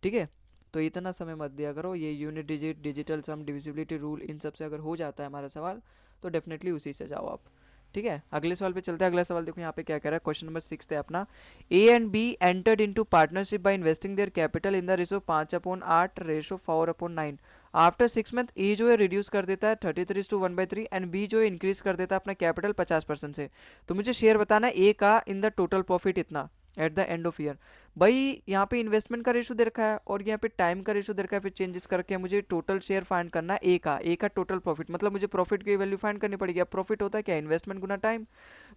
ठीक है, तो इतना समय मत दिया करो। ये यूनिट डिजिट, डिजिटल सम, डिविजिबिलिटी रूल, इन सब से अगर हो जाता है हमारा सवाल, तो डेफिनेटली उसी से जाओ आप। ठीक है, अगले सवाल पे चलते हैं। अगला सवाल देखो यहाँ पे क्या कह रहा है, क्वेश्चन नंबर 6 है अपना। A and B entered into partnership by investing their capital in the ratio 5/8 ratio 4/9। After 6 month A जो है रिड्यूस कर देता है 33:1/3, एंड बी जो है इंक्रीज कर देता है अपना कैपिटल 50% से। तो मुझे शेयर बताना है ए का इन द टोटल प्रॉफिट इतना eight the end of year. भाई यहाँ पे इन्वेस्टमेंट का रेशो दे रखा है और यहाँ पे टाइम का रेशो दे रखा है, फिर चेंजेस करके मुझे टोटल शेयर फाइंड करना है ए का टोटल प्रॉफिट, मतलब मुझे प्रॉफिट की वैल्यू फाइंड करनी पड़ेगी। अब प्रॉफिट होता है क्या, इन्वेस्टमेंट गुना टाइम।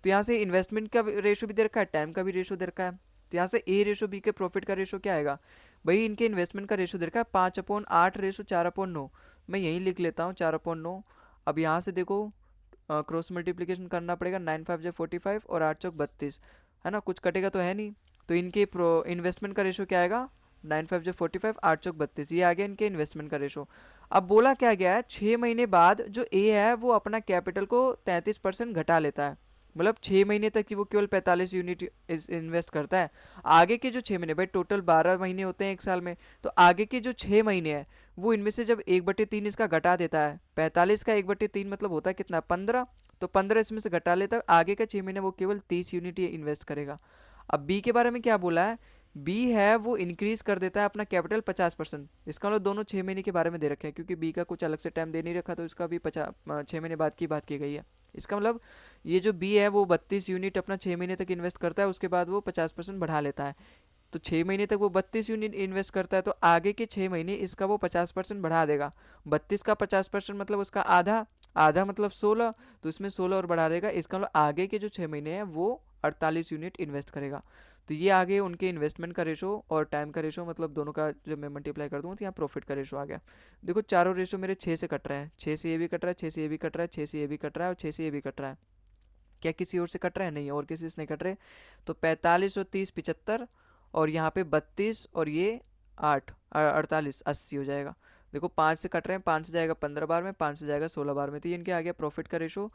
तो यहाँ से इन्वेस्टमेंट का रेशो भी दे रखा है, टाइम का भी रेशो दे रखा है। तो यहाँ से ए रेशो बी के प्रॉफिट का रेशो क्या आएगा, भाई इनके इन्वेस्टमेंट का रेशो दे रखा है 5/8 रेशो 4/9। मैं यहीं लिख लेता हूँ 4/9। अब यहाँ से देखो क्रॉस मल्टीप्लीकेशन करना पड़ेगा, 9 5 45 और 8 चौक 32, है ना, कुछ कटेगा तो है नहीं। तो इनके इन्वेस्टमेंट का रेशो क्या आएगा, 9 5 45, 8 चौक 32, ये आ गया इनके इन्वेस्टमेंट का रेशो। अब बोला क्या गया है, 6 महीने बाद जो ए है वो अपना कैपिटल को 33% घटा लेता है। मतलब 6 महीने तक कि वो केवल 45 यूनिट इन्वेस्ट करता है। आगे के जो 6 महीने, भाई टोटल 12 महीने होते हैं एक साल में, तो आगे के जो 6 महीने हैं वो इनमें से जब 1/3 इसका घटा देता है, 45 का 1/3 मतलब होता है कितना, 15। तो 15 इसमें से घटा लेता है, आगे का 6 महीने वो केवल 30 यूनिट ही इन्वेस्ट करेगा। अब बी के बारे में क्या बोला है, बी है वो इंक्रीज कर देता है अपना कैपिटल 50%। इसका मतलब दोनों 6 महीने के बारे में दे रखे हैं, क्योंकि बी का कुछ अलग से टाइम दे नहीं रखा, तो इसका भी 6 महीने बाद की बात की गई है। इसका मतलब ये जो बी है वो 32 यूनिट अपना 6 महीने तक इन्वेस्ट करता है, उसके बाद वो 50% बढ़ा लेता है। तो 6 महीने तक वो 32 यूनिट इन्वेस्ट करता है, तो आगे के 6 महीने इसका वो 50% बढ़ा देगा। 32 का 50% मतलब उसका आधा, आधा मतलब 16, तो इसमें 16 और बढ़ा देगा। इसका मतलब आगे के जो 6 महीने हैं वो 48 यूनिट इन्वेस्ट करेगा। तो ये आगे उनके इन्वेस्टमेंट का रेशो और टाइम का रेशो, मतलब दोनों का जब मैं मल्टीप्लाई कर दूंगा तो यहाँ प्रॉफिट का रेशो आ गया। देखो चारों रेशो मेरे 6 से कट रहे हैं, 6 से ये भी कट रहा है, 6 से ये भी कट रहा है, 6 से ये भी कट रहा है, और 6 से ये भी कट रहा है। क्या किसी और से कट रहा है, नहीं, और किसी से नहीं कट रहे। तो 45 और 30 75, और यहाँ पे 32 और ये 8 48 80 हो जाएगा। देखो 5 से कट रहे हैं, 5 से जाएगा 15 बार में, 5 से जाएगा 16 बार में, तो ये इनके आ गया प्रॉफिट का रेशो।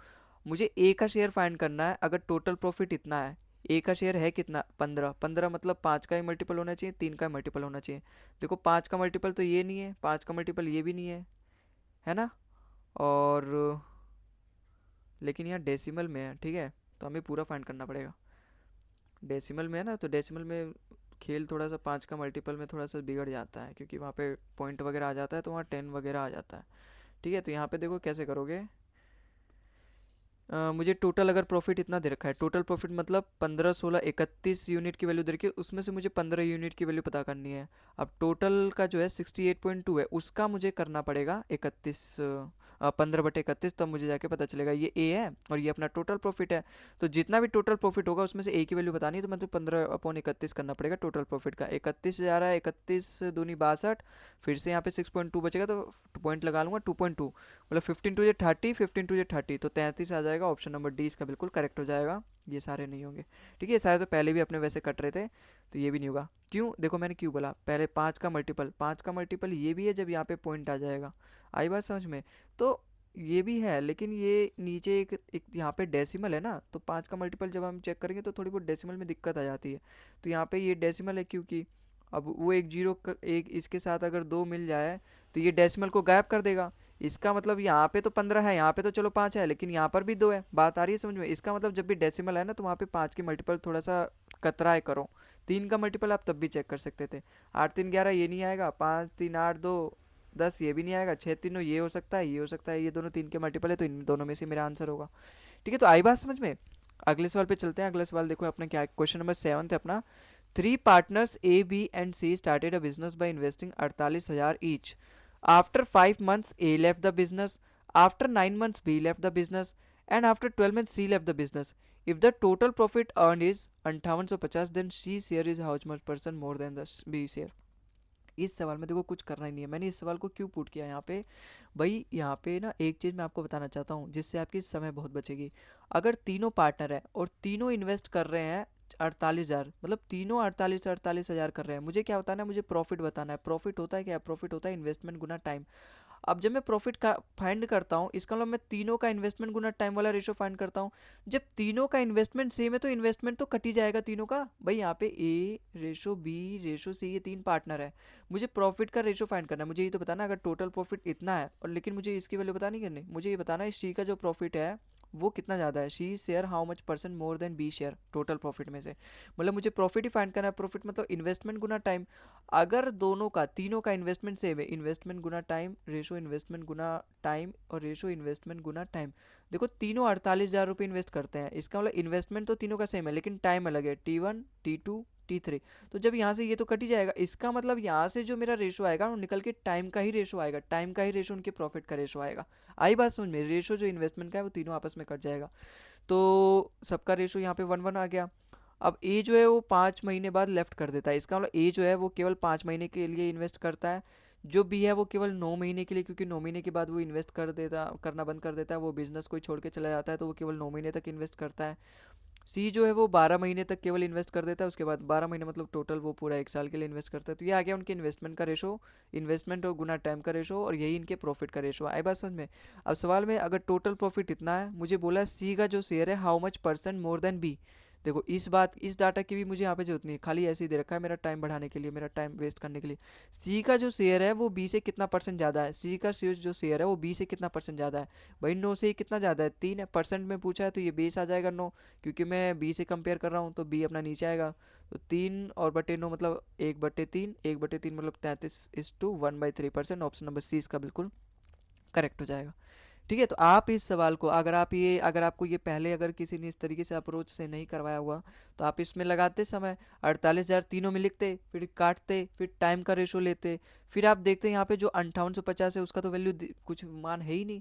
मुझे ए का शेयर फाइंड करना है, अगर टोटल प्रॉफिट इतना है, ए का शेयर है कितना 15, 15 मतलब 5 का ही मल्टीपल होना चाहिए, 3 का मल्टीपल होना चाहिए। देखो 5 का मल्टीपल तो ये नहीं है, 5 का मल्टीपल ये भी नहीं है ना। और लेकिन यहाँ डेसिमल में है, ठीक है, तो हमें पूरा फाइंड करना पड़ेगा। डेसिमल में है ना, तो डेसिमल में खेल थोड़ा सा 5 का मल्टीपल में थोड़ा सा बिगड़ जाता है, क्योंकि वहाँ पे पॉइंट वगैरह आ जाता है, तो वहाँ 10 वगैरह आ जाता है। ठीक है, तो यहाँ पे देखो कैसे करोगे। मुझे टोटल अगर प्रॉफिट इतना दे रखा है, टोटल प्रॉफिट मतलब 15, 16, 31 यूनिट की वैल्यू दे रखी है, उसमें से मुझे 15 यूनिट की वैल्यू पता करनी है। अब टोटल का जो है 68.2 है, उसका मुझे करना पड़ेगा 31, 15/31, तब मुझे जाके पता चलेगा ये ए है और ये अपना टोटल प्रॉफिट है। तो जितना भी टोटल प्रॉफिट होगा उसमें से ए की वैल्यू बतानी है, तो मतलब 15/31 करना पड़ेगा टोटल प्रॉफिट का। 31 जा रहा है, 31 दूनी 62, फिर से यहाँ पे 6.2 बचेगा तो पॉइंट लगा लूंगा 2.2, मतलब 15 टू 30, 15 टू 30, तो 33 आ जाएगा। ऑप्शन नंबर डी इसका बिल्कुल करेक्ट हो जाएगा। ये सारे नहीं होंगे। ठीक है, ये सारे तो पहले भी अपने वैसे कट रहे थे, तो ये भी नहीं होगा। क्यों, देखो मैंने क्यों बोला, पहले 5 का मल्टीपल ये भी है जब यहाँ पे पॉइंट आ जाएगा। आई बात समझ में। तो ये भी है, लेकिन ये नीचे एक यहाँ पे डेसिमल है ना, तो 5 का मल्टीपल जब हम चेक करेंगे तो थोड़ी बहुत डेसिमल में दिक्कत आ जाती है। तो यहाँ पे ये डेसिमल है क्योंकि अब वो एक जीरो एक इसके साथ अगर 2 मिल जाए तो ये डेसिमल को गायब कर देगा। इसका मतलब यहाँ पे तो 15 है, यहाँ पे तो चलो 5 है, लेकिन यहाँ पर भी 2 है। बात आ रही है समझ में। इसका मतलब जब भी डेसिमल है ना, तो वहाँ पे 5 की मल्टीपल थोड़ा सा कतराए करो। 3 का मल्टीपल आप तब भी चेक कर सकते थे। 8 3 11 ये नहीं आएगा, 5 3 8 2 10 ये भी नहीं आएगा, 6 3 9 ये हो सकता है, ये हो सकता है, ये दोनों 3 के मल्टीपल है, तो इन दोनों में से मेरा आंसर होगा। ठीक है, तो आई बात समझ में। अगले सवाल पे चलते हैं। अगला सवाल देखो अपना क्या है, क्वेश्चन नंबर 7 है अपना। Three partners A B and C started a business by investing 48,000 each. After 5 months A left the business, after 9 months B left the business, and after 12 months C left the business. If the total profit earned is 5850, then C share is how much percent more than the B share. इस सवाल में देखो कुछ करना ही नहीं है। मैंने इस सवाल को क्यों पुट किया यहाँ पे, भाई यहाँ पे ना एक चीज़ मैं आपको बताना चाहता हूँ जिससे आपकी समय बहुत बचेगी। अगर तीनों पार्टनर है और तीनों इन्वेस्ट कर रहे हैं 48,000, मतलब तीनों 48,000 कर रहे हैं, मुझे क्या बताना है, मुझे प्रॉफिट बताना है। प्रॉफिट होता है क्या, प्रॉफिट होता है इन्वेस्टमेंट गुना टाइम। अब जब मैं प्रॉफिट का फाइंड करता हूँ, इसका मतलब मैं तीनों का इन्वेस्टमेंट गुना टाइम वाला रेशो फाइंड करता हूँ। जब तीनों का इन्वेस्टमेंट सेम है तो इन्वेस्टमेंट तो कट ही जाएगा तीनों का। भाई यहाँ पे ए रेशो बी रेशो सी, ये 3 पार्टनर है। मुझे प्रॉफिट का रेशो फाइंड करना है। मुझे ये तो बताना अगर टोटल प्रॉफिट इतना है, और लेकिन मुझे इसकी वैल्यू पता नहीं करनी। मुझे ये बताना है सी का जो प्रॉफिट है वो कितना ज़्यादा है। C share how much percent more than B share total profit में से। मतलब मुझे प्रॉफिट ही फाइंड करना है। प्रॉफिट मतलब इन्वेस्टमेंट गुना टाइम। अगर दोनों का तीनों का इन्वेस्टमेंट सेम है, इन्वेस्टमेंट गुना टाइम रेशो इन्वेस्टमेंट गुना टाइम और रेशो इन्वेस्टमेंट गुना टाइम। देखो तीनों 48,000 रुपये इन्वेस्ट करते हैं, इसका मतलब इन्वेस्टमेंट तो तीनों का सेम है लेकिन टाइम अलग है, T1 T2 T3। तो जब यहाँ से ये तो कट ही जाएगा, इसका मतलब यहाँ से जो मेरा रेशो आएगा वो निकल के टाइम का ही रेशो आएगा। टाइम का ही रेशो उनके प्रॉफिट का रेशो आएगा। आई बात समझ में। रेशो जो इन्वेस्टमेंट का है वो तीनों आपस में कट जाएगा, तो सबका रेशो यहाँ पे 1 1 आ गया। अब ए जो है वो 5 महीने बाद लेफ्ट कर देता है, इसका मतलब ए जो है वो केवल 5 महीने के लिए इन्वेस्ट करता है। जो बी है वो केवल 9 महीने के लिए, क्योंकि 9 महीने के बाद वो इन्वेस्ट करना बंद कर देता है। वो बिजनेस कोई छोड़ के चला जाता है, तो वो केवल 9 महीने तक इन्वेस्ट करता है। सी जो है वो 12 महीने तक केवल इन्वेस्ट कर देता है, उसके बाद 12 महीने मतलब टोटल वो पूरा 1 साल के लिए इन्वेस्ट करता है। तो ये आ गया उनके इन्वेस्टमेंट का रेशो, इन्वेस्टमेंट और गुना टाइम का रेशो, और यही इनके प्रॉफिट का रेशो। आई बात समझ में। अब सवाल में अगर टोटल प्रॉफिट इतना है, मुझे बोला सी का जो शेयर है how much percent more than B. देखो इस डाटा की भी मुझे यहाँ पे जरूरत नहीं है, खाली ऐसे ही दे रखा है मेरा टाइम बढ़ाने के लिए, मेरा टाइम वेस्ट करने के लिए। सी का जो शेयर है वो बी से कितना परसेंट ज़्यादा है, सी का जो शेयर है वो बी से कितना परसेंट ज़्यादा है। भाई 9 से ही कितना ज़्यादा है, 3 है। परसेंट में पूछा है तो ये बेस आ जाएगा 9, क्योंकि मैं बी से कंपेयर कर रहा हूँ, तो बी अपना नीचे आएगा। तो 3/9 मतलब 1/3, 1/3 मतलब 33:1/3%। ऑप्शन नंबर सी इसका बिल्कुल करेक्ट हो जाएगा। ठीक है, तो आप इस सवाल को अगर आपको ये पहले अगर किसी ने इस तरीके से अप्रोच से नहीं करवाया हुआ, तो आप इसमें लगाते समय 48,000 तीनों में लिखते, फिर काटते, फिर टाइम का रेशो लेते, फिर आप देखते यहाँ पे जो 5850 है उसका तो वैल्यू कुछ मान है ही नहीं।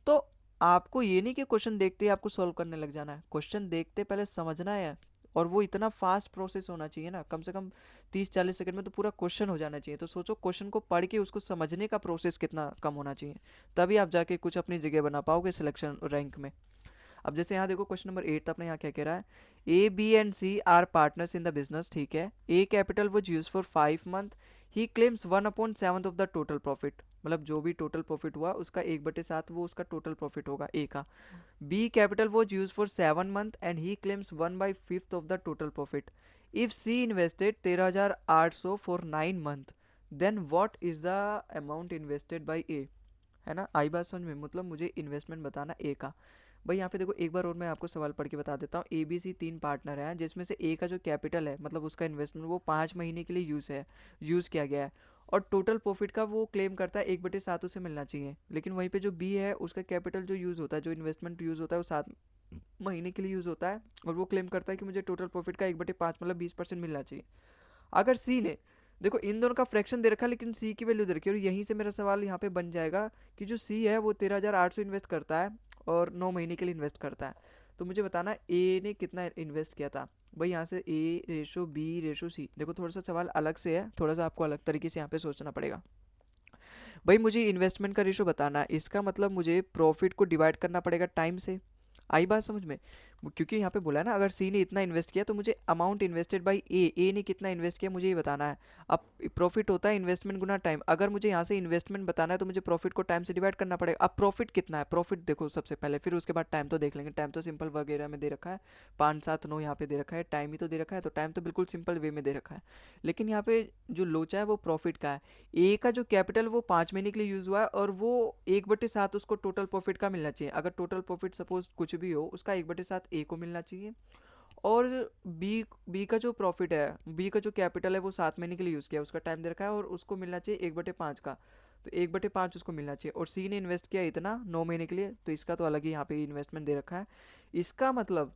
तो आपको ये नहीं कि क्वेश्चन देखते ही आपको सॉल्व करने लग जाना है, क्वेश्चन देखते पहले समझना है। और वो इतना फास्ट प्रोसेस होना चाहिए ना, कम से कम 30 40 सेकंड में तो पूरा क्वेश्चन हो जाना चाहिए। तो सोचो क्वेश्चन को पढ़ के उसको समझने का प्रोसेस कितना कम होना चाहिए, तभी आप जाके कुछ अपनी जगह बना पाओगे सिलेक्शन रैंक में। अब जैसे यहाँ देखो क्वेश्चन नंबर 8 अपने यहाँ क्या कह रहा है। A B and C are partners in the business, ठीक है। A capital was use for 5 month, he claims 1/7 of the total profit, मतलब जो भी टोटल प्रॉफिट हुआ उसका 1/7 वो उसका टोटल प्रॉफिट होगा ए का। B capital was use for 7 month and he claims 1/5 of the total profit. If C invested 13,800 for 9 month, then what is the amount invested by A. है ना, आई बात समझ में। मतलब मुझे इन्वेस्टमेंट बताना ए का। भाई यहाँ पे देखो एक बार और मैं आपको सवाल पढ़ के बता देता हूँ। ए बी सी तीन पार्टनर हैं जिसमें से ए का जो कैपिटल है मतलब उसका इन्वेस्टमेंट वो 5 महीने के लिए यूज़ किया गया है, और टोटल प्रॉफिट का वो क्लेम करता है 1/7 उसे मिलना चाहिए। लेकिन वहीं पे जो बी है उसका कैपिटल जो यूज़ होता है, जो इन्वेस्टमेंट यूज़ होता है वो 7 महीने के लिए यूज़ होता है, और वो क्लेम करता है कि मुझे टोटल प्रॉफिट का 1/5 मतलब 20% मिलना चाहिए। अगर सी ने, देखो इन दोनों का फ्रैक्शन दे रखा है लेकिन सी की वैल्यू दे रखी है, और यहीं से मेरा सवाल यहाँ पे बन जाएगा कि जो सी है वो 13,800 इन्वेस्ट करता है और 9 महीने के लिए इन्वेस्ट करता है। तो मुझे बताना ए ने कितना इन्वेस्ट किया था। भाई यहाँ से ए रेशो बी रेशो सी, देखो थोड़ा सा सवाल अलग से है, थोड़ा सा आपको अलग तरीके से यहाँ पे सोचना पड़ेगा। भाई मुझे इन्वेस्टमेंट का रेशो बताना है, इसका मतलब मुझे प्रॉफिट को डिवाइड करना पड़ेगा टाइम से। आई बात समझ में? क्योंकि यहाँ पे बोला है ना अगर सी ने इतना इन्वेस्ट किया तो मुझे अमाउंट इन्वेस्टेड बाई ए ने कितना इन्वेस्ट किया मुझे ये बताना है। अब प्रॉफिट होता है इन्वेस्टमेंट गुना टाइम, अगर मुझे यहाँ से इन्वेस्टमेंट बताना है तो मुझे प्रॉफिट को टाइम से डिवाइड करना पड़ेगा। अब प्रॉफिट कितना है, प्रॉफिट देखो सबसे पहले, फिर उसके बाद टाइम तो देख लेंगे। टाइम तो सिंपल वगैरह में दे रखा है, 5 7 9 यहाँ पे दे रखा है, टाइम ही तो दे रखा है, तो टाइम तो बिल्कुल सिंपल वे में दे रखा है। लेकिन यहाँ पे जो लोचा है वो प्रॉफिट का है। ए का जो कैपिटल वो 5 महीने के लिए यूज़ हुआ है, और वो 1/7 उसको टोटल प्रॉफिट का मिलना चाहिए। अगर टोटल प्रॉफिट सपोज कुछ भी हो उसका 1/7 ए को मिलना चाहिए। और बी बी का जो प्रॉफिट है, बी का जो कैपिटल है वो 7 महीने के लिए यूज़ किया, उसका टाइम दे रखा है, और उसको मिलना चाहिए 1/5 का, तो 1/5 उसको मिलना चाहिए। और सी ने इन्वेस्ट किया इतना 9 महीने के लिए, तो इसका तो अलग ही यहाँ पे इन्वेस्टमेंट दे रखा है। इसका मतलब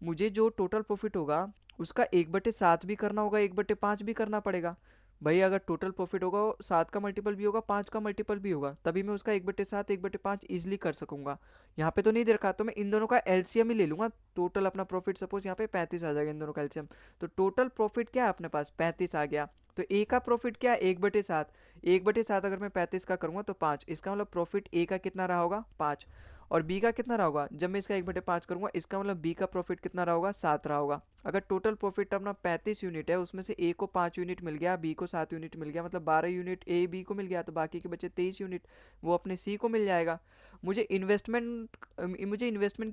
मुझे जो टोटल प्रॉफिट होगा उसका 1/7 भी करना होगा, 1/5 भी करना पड़ेगा। भाई अगर टोटल प्रॉफिट होगा 7 का मल्टीपल भी होगा, 5 का मल्टीपल भी होगा, तभी मैं उसका 1/7 1/5 ईजिली कर सकूंगा। यहाँ पे तो नहीं दे रखा, तो मैं इन दोनों का एलसीएम ही ले लूंगा। टोटल अपना प्रॉफिट सपोज यहाँ पे 35 आ जाएगा, इन दोनों का एलसीएम। तो टोटल प्रॉफिट क्या है अपने पास, 35 आ गया। तो ए का प्रॉफिट क्या है, 1/7। 1/7 अगर मैं 35 का करूंगा तो 5, इसका मतलब प्रॉफिट ए का कितना रहा होगा, 5। और बी का कितना रहा होगा, जब मैं इसका 1/5 करूंगा इसका मतलब बी का प्रॉफिट कितना रहा होगा, 7 रहा होगा। अगर टोटल प्रॉफिट अपना 35 यूनिट है, उसमें से ए को 5 यूनिट मिल गया, बी को 7 यूनिट मिल गया, मतलब 12 यूनिट ए बी को मिल गया, तो बाकी के बचे 23 यूनिट वो अपने सी को मिल जाएगा। मुझे इन्वेस्टमेंट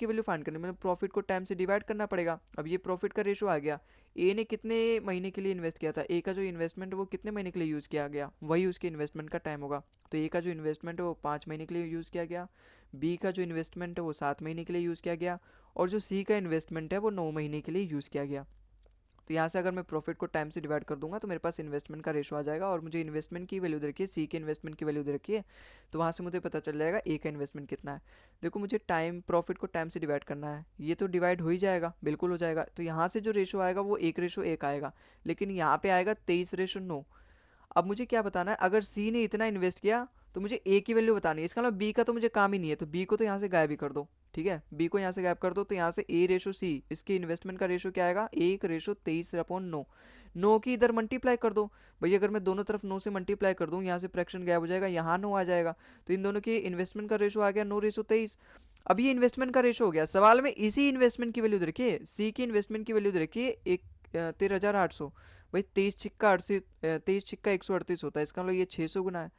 की वैल्यू फाइंड करनी है, मतलब प्रॉफिट को टाइम से डिवाइड करना पड़ेगा। अब ये प्रॉफिट का रेशो आ गया, ए ने कितने महीने के लिए इन्वेस्ट किया था, ए का जो इन्वेस्टमेंट है वो कितने महीने के लिए यूज़ किया गया, वही उसके इन्वेस्टमेंट का टाइम होगा। तो ए का जो इन्वेस्टमेंट है वो 5 महीने के लिए यूज़ किया गया, बी का जो इन्वेस्टमेंट है वो 7 महीने के लिए यूज़ किया गया, और जो सी का इन्वेस्टमेंट है वो 9 महीने के लिए यूज़ किया गया। तो यहाँ से अगर मैं प्रॉफिट को टाइम से डिवाइड कर दूंगा तो मेरे पास इन्वेस्टमेंट का रेशो आ जाएगा, और मुझे इन्वेस्टमेंट की वैल्यू दे रखी है, सी के इन्वेस्टमेंट की वैल्यू दे रखी है, तो वहाँ से मुझे पता चल जाएगा ए का इन्वेस्टमेंट कितना है। देखो मुझे टाइम प्रॉफिट को टाइम से डिवाइड करना है, ये तो डिवाइड हो ही जाएगा, बिल्कुल हो जाएगा। तो यहाँ से जो रेशो आएगा वो 1/1 आएगा, लेकिन यहाँ पे आएगा 23/9। अब मुझे क्या बताना है, अगर सी ने इतना इन्वेस्ट किया तो मुझे ए की वैल्यू बतानी है, इसका मतलब बी का तो मुझे काम ही नहीं है, तो बी को तो यहाँ से गायब ही कर दो। ठीक है, बी को यहाँ से गायब कर दो, तो यहाँ से ए रेशो सी, इसके इन्वेस्टमेंट का रेशो क्या आएगा, 1/23/9। 9 की इधर मल्टीप्लाई कर दो। भैया अगर मैं दोनों तरफ 9 से मल्टीप्लाई कर दूँ, यहाँ से फ्रैक्शन गायब हो जाएगा, यहाँ 9 आ जाएगा, तो इन दोनों के इन्वेस्टमेंट का रेशो आ गया 9/23। अब ये इन्वेस्टमेंट का रेशो हो गया, सवाल में इसी इन्वेस्टमेंट की वैल्यू दे रखिए, सी की इन्वेस्टमेंट की वैल्यू दे रखिए 13,800। भाई 23 छिक्का 138 होता है, इसका मतलब ये 600 गुना है।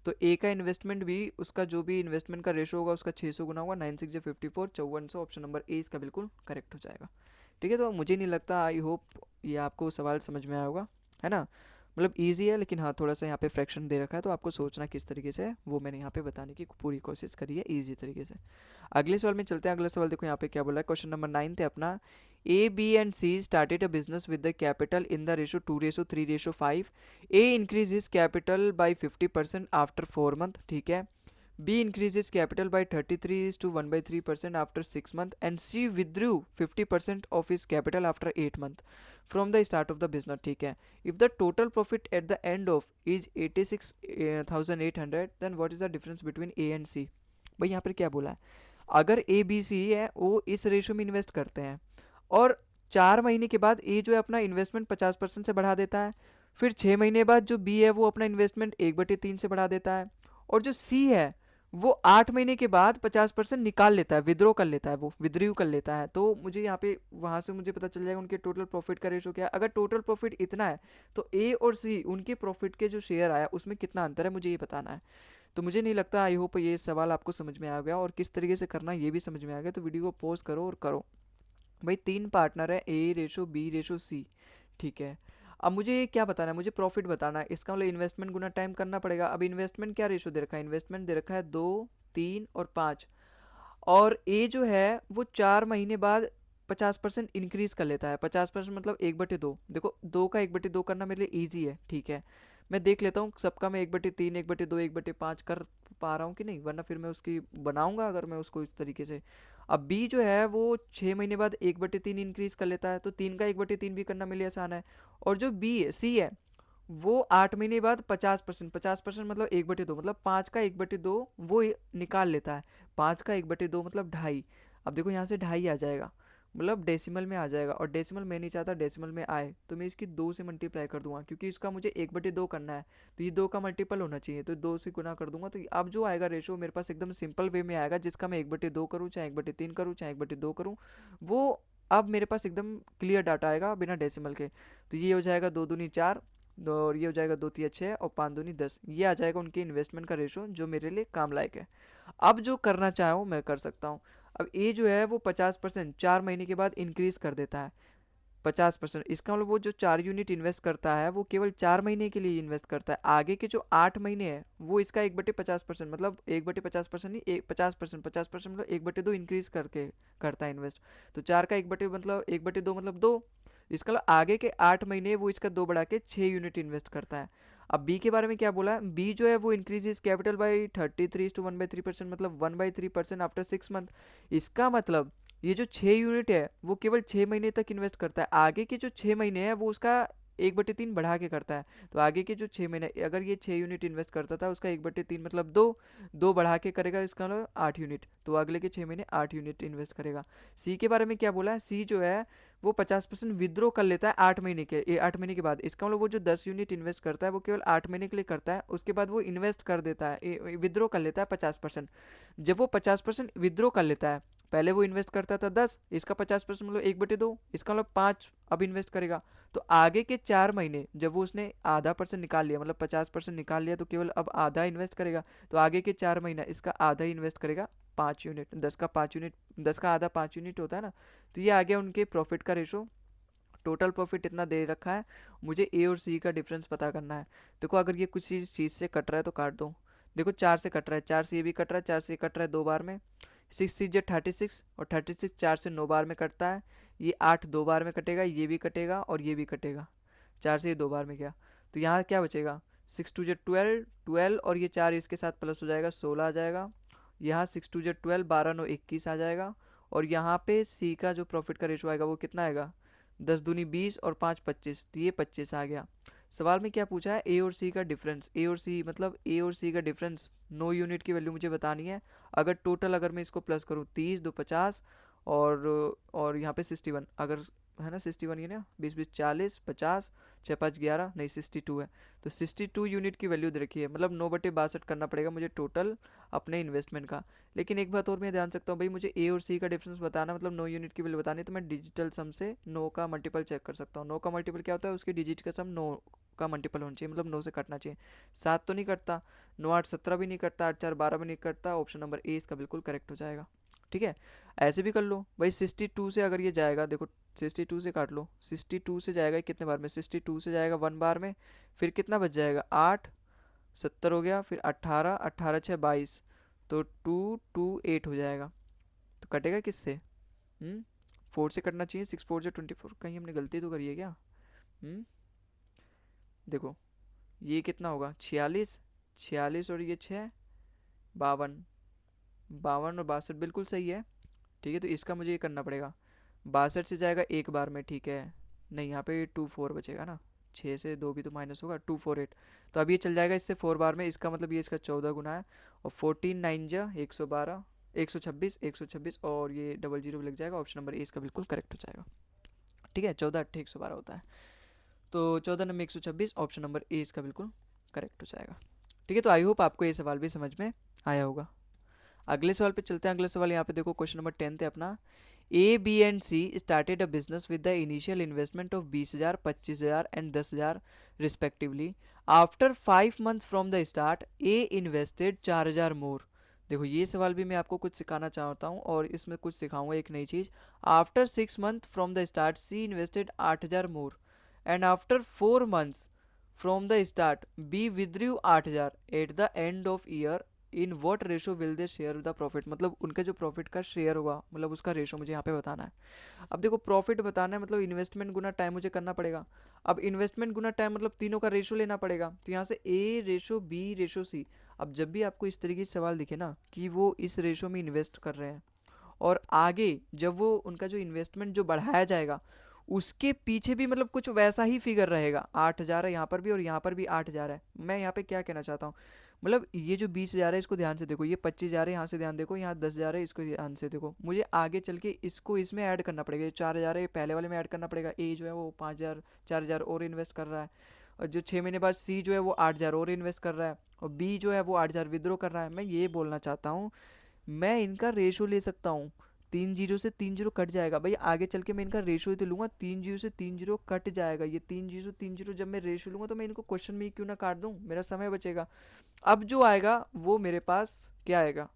तो ए का इन्वेस्टमेंट भी, उसका जो भी इन्वेस्टमेंट का रेशो होगा उसका 600 गुना होगा, 9 6 54 5400। ऑप्शन नंबर ए इसका बिल्कुल करेक्ट हो जाएगा। ठीक है, तो मुझे नहीं लगता, आई होप ये आपको सवाल समझ में आया होगा, है ना। मतलब इजी है, लेकिन हाँ थोड़ा सा यहाँ पे फ्रैक्शन दे रखा है, तो आपको सोचना किस तरीके से है वो मैंने यहाँ पे बताने की पूरी कोशिश करी है इजी तरीके से। अगले सवाल में चलते हैं। अगला सवाल देखो यहाँ पे क्या बोला है, क्वेश्चन नंबर 9 थे अपना। A, B and C started a business with the capital in the ratio 2:3:5. A increases capital by 50% after 4 month, ठीक है। B increases capital by 33:1/3% after 6 month, and C withdrew 50% of his capital after 8 month from the start of the business, ठीक है। If the total profit at the end of is 86,800, then what is the difference between A and C? भाई यहाँ पर क्या बोला है, अगर ए B सी है वो इस रेशो में इन्वेस्ट करते हैं, और 4 महीने के बाद ए जो है अपना इन्वेस्टमेंट 50% से बढ़ा देता है, फिर 6 महीने बाद जो बी है वो अपना इन्वेस्टमेंट 1/3 से बढ़ा देता है, और जो सी है वो 8 महीने के बाद 50% निकाल लेता है, विद्रो कर लेता है, वो विद्रीव कर लेता है। तो मुझे यहाँ पे वहाँ से मुझे पता चल जाएगा उनके टोटल प्रॉफिट का रेशो क्या है। अगर टोटल प्रॉफिट इतना है तो ए और सी उनके प्रॉफिट के जो शेयर आया उसमें कितना अंतर है मुझे ये बताना है। तो मुझे नहीं लगता, आई होप ये सवाल आपको समझ में आ गया, और किस तरीके से करना ये भी समझ में आ गया। तो वीडियो को पॉज करो और करो। भाई 3 पार्टनर है, ए रेशो बी रेशो सी, ठीक है। अब मुझे क्या बताना है, मुझे प्रॉफिट बताना है, इसका मतलब इन्वेस्टमेंट गुना टाइम करना पड़ेगा। अब इन्वेस्टमेंट क्या रेशो दे रखा है, इन्वेस्टमेंट दे रखा है 2 3 और 5, और ए जो है वो 4 महीने बाद 50% इंक्रीज कर लेता है। 50% मतलब 1/2। देखो 2 का 1/2 करना मेरे लिए ईजी है, ठीक है। मैं देख लेता हूँ सबका मैं 1/3, 1/2, 1/5 कर पा रहा हूँ कि नहीं, वरना फिर मैं उसकी बनाऊंगा अगर मैं उसको इस तरीके से। अब बी जो है वो 6 महीने बाद 1/3 इंक्रीज कर लेता है, तो 3 का 1/3 भी करना मेरे लिए आसान है। और जो बी है, सी है, वो 8 महीने बाद 50%, 50% मतलब 1/2, मतलब 5 का 1/2 वो निकाल लेता है। 5 का 1/2 मतलब 2.5। अब देखो यहाँ से 2.5 आ जाएगा, मतलब डेसिमल में आ जाएगा, और डेसिमल मैं नहीं चाहता डेसिमल में आए, तो मैं इसकी 2 से मल्टीप्लाई कर दूंगा, क्योंकि इसका मुझे 1/2 करना है, तो ये 2 का मल्टीपल होना चाहिए, तो 2 से गुना कर दूंगा। तो अब जो आएगा रेशो मेरे पास एकदम सिंपल वे में आएगा, जिसका मैं 1/2 करूँ, चाहे 1/3 करूँ, चाहे 1/2 करूँ, वो अब मेरे पास एकदम क्लियर डाटा आएगा बिना डेसिमल के। तो ये हो जाएगा 2 दूनी 4, और ये हो जाएगा 2 तिया 6, और 5 दूनी 10। ये आ जाएगा उनके इन्वेस्टमेंट का रेशो जो मेरे लिए काम लायक है। अब जो करना चाहूँ मैं कर सकता हूँ। अब ए जो है वो 50% 4 महीने के बाद इंक्रीज कर देता है। 50%, इसका मतलब वो जो 4 यूनिट इन्वेस्ट करता है वो केवल 4 महीने के लिए इन्वेस्ट करता है। आगे के जो 8 महीने हैं वो इसका 1/50%, मतलब 1/50% नहीं, 50%, 50% मतलब 1/2 इंक्रीज करके करता है इन्वेस्ट। तो 4 का 1/, मतलब 1/2 मतलब 2। इसका मतलब आगे के 8 महीने वो इसका 2 बढ़ा के 6 यूनिट इन्वेस्ट करता है। अब बी के बारे में क्या बोला है, बी जो है वो इंक्रीज इज कैपिटल बाई 33:1/3%, मतलब 1/3% आफ्टर 6 मंथ। इसका मतलब ये जो 6 यूनिट है वो केवल 6 महीने तक इन्वेस्ट करता है। आगे के जो 6 महीने हैं वो उसका 1/3 बढ़ा के करता है। तो आगे के जो 6 महीने, अगर ये 6 यूनिट इन्वेस्ट करता था, उसका 1/3 मतलब 2, 2 बढ़ा के करेगा, इसका मतलब 8 यूनिट, तो अगले के 6 महीने 8 यूनिट इन्वेस्ट करेगा। सी के बारे में क्या बोला है, सी जो है वो 50% विद्रो कर लेता है 8 महीने के 8 महीने के बाद। इसका मतलब वो जो 10 यूनिट इन्वेस्ट करता है वो केवल 8 महीने के लिए करता है, उसके बाद वो इन्वेस्ट कर देता है, विद्रो कर लेता है 50%। जब वो 50% विद्रो कर लेता है, पहले वो इन्वेस्ट करता था 10, इसका 50% मतलब 1/2, इसका मतलब 5 अब इन्वेस्ट करेगा। तो आगे के 4 महीने जब वो उसने आधा परसेंट निकाल लिया, मतलब 50% निकाल लिया, तो केवल अब आधा इन्वेस्ट करेगा। तो आगे के 4 महीना इसका आधा इन्वेस्ट करेगा, 5 यूनिट। 10 का 5 यूनिट, 10 का आधा 5 यूनिट होता है ना। तो ये आ गया उनके प्रॉफिट का रेशो। टोटल प्रॉफिट इतना दे रखा है, मुझे ए और सी का डिफरेंस पता करना है। देखो अगर ये कुछ चीज़ से कट रहा है तो काट दो। देखो 4 से कट रहा है, 4 से ये भी कट रहा है, 4 से ये कट रहा है 2 बार में। 6 6 36, और 36 4 से 9 बार में कटता है। ये 8 2 बार में कटेगा, ये भी कटेगा और ये भी कटेगा। 4 से ये 2 बार में गया, तो यहाँ क्या बचेगा, 6 2 12, 12, और ये 4 इसके साथ प्लस हो जाएगा, 16 आ जाएगा। यहाँ 6 2 12, 12 9 21 आ जाएगा। और यहाँ पे सी का जो प्रॉफिट का रेशो आएगा वो कितना आएगा, 10 दूनी 20 और 5 25, तो ये 25 आ गया। सवाल में क्या पूछा है, ए और सी का डिफरेंस, ए और सी मतलब ए और सी का डिफरेंस 9 यूनिट की वैल्यू मुझे बतानी है। अगर टोटल अगर मैं इसको प्लस करूँ, 30 2 50, और यहाँ पे 61, अगर है ना 61, ये ना 20 20 40 50, 6 5 11, नहीं 62 है। तो 62 यूनिट की वैल्यू दे रखी है, मतलब 9/62 करना पड़ेगा मुझे टोटल अपने इन्वेस्टमेंट का। लेकिन एक बात और मैं ध्यान सकता हूँ भाई, मुझे ए और सी का डिफरेंस बताना, मतलब 9 यूनिट की वैल्यू बतानी है, तो मैं डिजिटल सम से 9 का मल्टीपल चेक कर सकता हूँ। 9 का मल्टीपल क्या होता है, उसकी डिजिट का सम 9 का मल्टीपल होना चाहिए, मतलब 9 से कटना चाहिए। 7 तो नहीं कटता, 9 8 17 भी नहीं कटता, 8 4 12 भी नहीं कटता। ऑप्शन नंबर ए इसका बिल्कुल करेक्ट हो जाएगा। ठीक है, ऐसे भी कर लो भाई। 62 से अगर ये जाएगा, देखो 62 से काट लो, 62 से जाएगा कितने बार में, 62 से जाएगा 1 बार में, फिर कितना बच जाएगा, 8, 70 हो गया, फिर 18, 18 6 22, तो 2 2 8 हो जाएगा। तो कटेगा किससे, 4 से कटना चाहिए, 6 4 24, कहीं हमने गलती तो करी है क्या। हम्म देखो ये कितना होगा, 46, 46 और ये 6, 52, 52 और 62 बिल्कुल सही है। ठीक है, तो इसका मुझे ये करना पड़ेगा, 62 से जाएगा 1 बार में, ठीक है। नहीं, यहाँ पे 2 4 बचेगा ना, 6 से 2 भी तो माइनस होगा, 2 4 8। तो अब ये चल जाएगा इससे 4 बार में, इसका मतलब ये इसका 14 गुना है। और 14 9 जा 112, 126, 126, और ये डबल जीरो भी लग जाएगा। ऑप्शन नंबर ए इसका बिल्कुल करेक्ट हो जाएगा। ठीक है, 14 8 112 होता है, तो 14 नंबर 126, ऑप्शन नंबर ए इसका बिल्कुल करेक्ट हो जाएगा। ठीक है, तो आई होप आपको ये सवाल भी समझ में आया होगा। अगले सवाल पे चलते हैं। अगले सवाल यहाँ पे देखो, क्वेश्चन नंबर 10 है अपना। A B and C started a business with the initial investment of 20,000, 25,000 and 10,000 respectively. After 5 months from the start A invested 4,000 more. देखो ये सवाल भी मैं आपको कुछ सिखाना चाहता हूँ, और इसमें कुछ सिखाऊंगा एक नई चीज़। After 6 month from the start C invested 8,000 more, and after 4 months from the start B withdrew 8,000 at the end of year in what ratio will they share the profit, मतलब उनका जो प्रॉफिट का शेयर होगा मतलब उसका ratio मुझे यहाँ पे बताना है। अब देखो प्रॉफिट बताना है मतलब इन्वेस्टमेंट गुना टाइम मुझे करना पड़ेगा। अब इन्वेस्टमेंट गुना टाइम मतलब तीनों का रेशो लेना पड़ेगा, तो यहाँ से ए रेशो बी रेशो सी। अब जब भी आपको इस तरीके से सवाल दिखे ना कि वो इस रेशो में इन्वेस्ट कर रहे हैं और आगे जब वो उनका जो इन्वेस्टमेंट जो बढ़ाया जाएगा उसके पीछे भी मतलब कुछ वैसा ही फिगर रहेगा, 8,000 है यहाँ पर भी और यहाँ पर भी 8,000 है। मैं यहाँ पे क्या कहना चाहता हूँ, मतलब ये जो 20,000 है इसको ध्यान से देखो, ये 25,000 है यहाँ से ध्यान देखो, यहाँ 10,000 है इसको ध्यान से देखो, मुझे आगे चल के इसको इसमें ऐड करना पड़ेगा। ये 4,000 है ये पहले वाले में ऐड करना पड़ेगा, ए जो है वो 5,000 4,000 और इन्वेस्ट कर रहा है, और जो 6 महीने बाद सी जो है वो 8,000 और इन्वेस्ट कर रहा है, और बी जो है वो 8,000 विद्रो कर रहा है। मैं ये बोलना चाहता हूँ मैं इनका रेशो ले सकता हूँ, 3 जीरो से 3 जीरो कट जाएगा भाई, आगे चल के मैं इनका रेशो ही तो लूंगा, 3 जीरो से 3 जीरो कट जाएगा, ये 3 जीरो जब मैं रेशो लूंगा तो मैं इनको क्वेश्चन में ही क्यों ना काट दूं, मेरा समय बचेगा। अब जो आएगा वो मेरे पास क्या आएगा,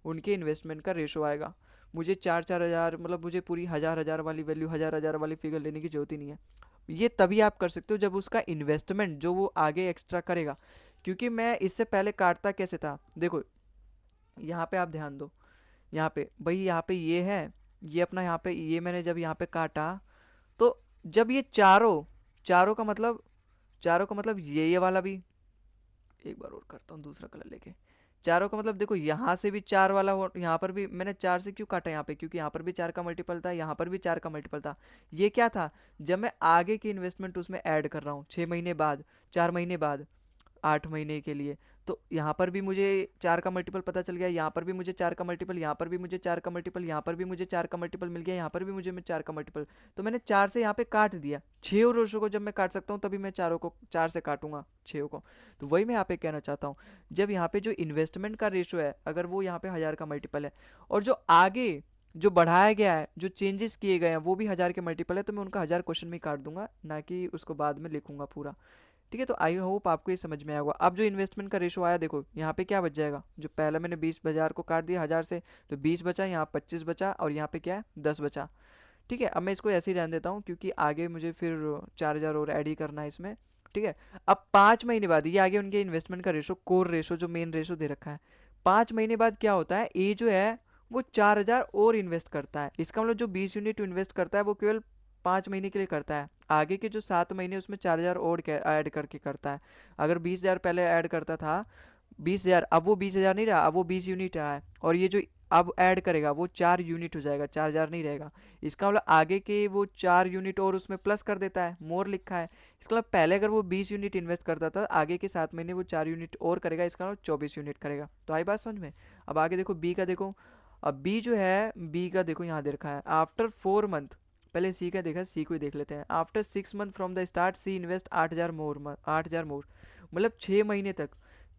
उनके इन्वेस्टमेंट का रेशो आएगा। मुझे 4-4 हज़ार मतलब मुझे पूरी हज़ार हज़ार वाली वैल्यू हज़ार हज़ार वाली फिगर लेने की जरूरत ही नहीं है। ये तभी आप कर सकते हो जब उसका इन्वेस्टमेंट जो वो आगे एक्स्ट्रा करेगा, क्योंकि मैं इससे पहले काटता कैसे था देखो, यहाँ पे आप ध्यान दो, यहाँ पे भाई यहाँ पे ये है, ये अपना यहाँ पे ये मैंने जब यहाँ पे काटा तो जब ये चारों चारों का मतलब ये वाला भी, एक बार और करता हूँ दूसरा कलर लेके, चारों का मतलब देखो यहाँ से भी चार वाला हो, यहाँ पर भी मैंने चार से क्यों काटा यहाँ पे, क्योंकि यहाँ पर भी चार का मल्टीपल था, यहाँ पर भी चार का मल्टीपल था। ये क्या था, जब मैं आगे की इन्वेस्टमेंट उसमें ऐड कर रहा हूँ 6 महीने बाद, 4 महीने बाद, 8 महीने के लिए, तो यहाँ पर भी मुझे चार का मल्टीपल पता चल गया, यहाँ पर भी मुझे चार का मल्टीपल, यहाँ पर भी मुझे चार का मल्टीपल, यहाँ पर भी मुझे चार का मल्टीपल मिल गया, यहाँ पर भी मुझे चार का मल्टीपल। तो मैंने चार से यहाँ पे काट दिया, छः और रेशो को जब मैं काट सकता हूँ तभी मैं चारों को चार से काटूंगा छः को। तो वही मैं यहाँ पे कहना चाहता हूँ, जब यहाँ पे जो इन्वेस्टमेंट का रेशो है अगर वो यहाँ पे हज़ार का मल्टीपल है, और जो आगे जो बढ़ाया गया है जो चेंजेस किए गए हैं वो भी हज़ार के मल्टीपल है, तो मैं उनका हज़ार क्वेश्चन में ही काट दूंगा, ना कि उसको बाद में लिखूंगा पूरा। ठीक है, तो आई होप आपको ये समझ में आया होगा। अब जो इन्वेस्टमेंट का रेशो आया देखो यहाँ पे क्या बच जाएगा, जो पहले मैंने 20,000 को काट दिया हज़ार से, तो 20 बचा, यहाँ 25 बचा, और यहाँ पे क्या है 10 बचा। ठीक है, अब मैं इसको ऐसे ही रहने देता हूँ क्योंकि आगे मुझे फिर 4,000 और ऐड ही करना है इसमें। ठीक है, अब 5 महीने बाद ये आगे उनके इन्वेस्टमेंट का रेशो, कोर रेशो जो मेन रेशो दे रखा है, 5 महीने बाद क्या होता है, ए जो है वो 4,000 और इन्वेस्ट करता है। इसका मतलब जो 20 यूनिट इन्वेस्ट करता है वो केवल 5 महीने के लिए करता है, आगे के जो 7 महीने उसमें 4,000 और ऐड करके करता है। अगर 20,000 पहले ऐड करता था, 20,000, अब वो 20,000 नहीं रहा, अब वो 20 यूनिट रहा है, और ये जो अब ऐड करेगा वो 4 यूनिट हो जाएगा, 4,000 नहीं रहेगा। इसका मतलब आगे के वो 4 यूनिट और उसमें प्लस कर देता है, मोर लिखा है। इसका मतलब पहले अगर वो 20 यूनिट इन्वेस्ट करता था, आगे के 7 महीने वो 4 यूनिट और करेगा, इसका मतलब 24 यूनिट करेगा। तो आई बात समझ में। अब आगे देखो बी का देखो, अब बी जो है बी का देखो यहाँ दे रखा है आफ्टर 4 मंथ, पहले सी का देखा, सी को ही देख लेते हैं। After 6 month from the start C invest 8,000 more, 8,000 more, मतलब 6 महीने तक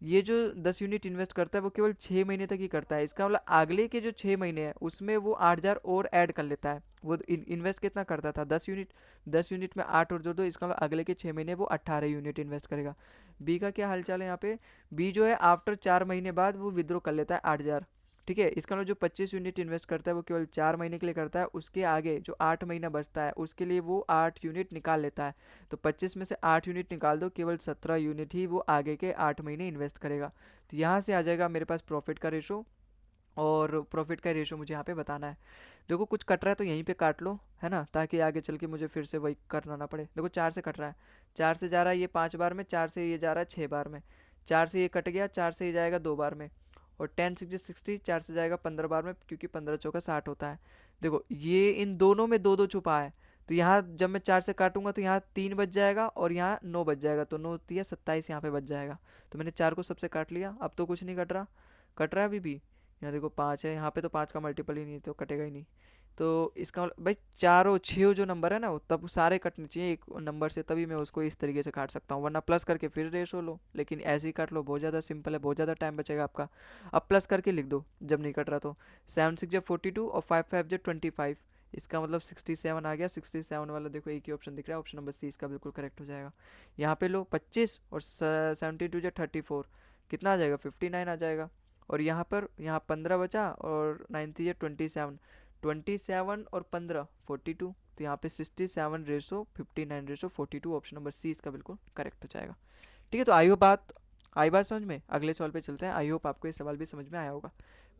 ये जो 10 यूनिट इन्वेस्ट करता है वो केवल 6 महीने तक ही करता है। इसका मतलब अगले के जो 6 महीने हैं उसमें वो 8,000 और ऐड कर लेता है। वो इन्वेस्ट कितना करता था, 10 यूनिट, 10 यूनिट में 8 और जोड़ दो, इसका मतलब अगले के 6 महीने वो 18 यूनिट इन्वेस्ट करेगा। बी का क्या हालचाल है यहाँ पे, बी जो है आफ्टर 4 महीने बाद वो विद्रो कर लेता है 8,000। ठीक है, इसका मतलब जो 25 यूनिट इन्वेस्ट करता है वो केवल 4 महीने के लिए करता है, उसके आगे जो 8 महीना बचता है उसके लिए वो 8 यूनिट निकाल लेता है। तो 25 में से 8 यूनिट निकाल दो, केवल 17 यूनिट ही वो आगे के 8 महीने इन्वेस्ट करेगा। तो यहाँ से आ जाएगा मेरे पास प्रॉफिट का रेशो, और प्रॉफिट का रेशो मुझे यहाँ पे बताना है। देखो कुछ कट रहा है तो यहीं पे काट लो, है ना, ताकि आगे चल के मुझे फिर से वही करना ना पड़े। देखो 4 से कट रहा है, 4 से जा रहा है ये 5 बार में, 4 से ये जा रहा है 6 बार में, 4 से ये कट गया, 4 से ये जाएगा 2 बार में, और 10 6 60, 4 से जाएगा 15 बार में, क्योंकि 15 चौका 60 होता है। देखो ये इन दोनों में दो दो छुपा है, तो यहाँ जब मैं 4 से काटूंगा तो यहाँ 3 बच जाएगा और यहाँ 9 बच जाएगा, तो 9 तिया 27 यहाँ पे बच जाएगा। तो मैंने 4 को सबसे काट लिया, अब तो कुछ नहीं कट रहा, कट रहा है अभी भी। यहाँ देखो 5 है, यहाँ पे तो 5 का मल्टीपल ही नहीं तो कटेगा ही नहीं। तो इसका भाई चारों छः जो नंबर है ना वो तब सारे कटने चाहिए एक नंबर से, तभी मैं उसको इस तरीके से काट सकता हूँ, वरना प्लस करके फिर रेशो लो, लेकिन ऐसे ही काट लो, बहुत ज़्यादा सिंपल है, बहुत ज़्यादा टाइम बचेगा आपका। अब प्लस करके लिख दो जब नहीं कट रहा तो, 7 6 42 और 5 5 25, इसका मतलब 67 आ गया। 67 वाला देखो एक ही ऑप्शन दिख रहा है, ऑप्शन नंबर सी इसका बिल्कुल करेक्ट हो जाएगा। यहाँ पे लो 25 और 72 जो 34, कितना आ जाएगा 59 आ जाएगा। और यहाँ पर यहाँ 15 बचा और 9 3 27, 27 और 15 42, तो यहाँ पे 67 ratio 59 ratio 42, option number C इसका बिल्कुल करेक्ट हो जाएगा। ठीक है, तो आई होप बात आई बात समझ में? अगले सवाल पे चलते हैं। आई होप आपको ये सवाल भी समझ में आया होगा।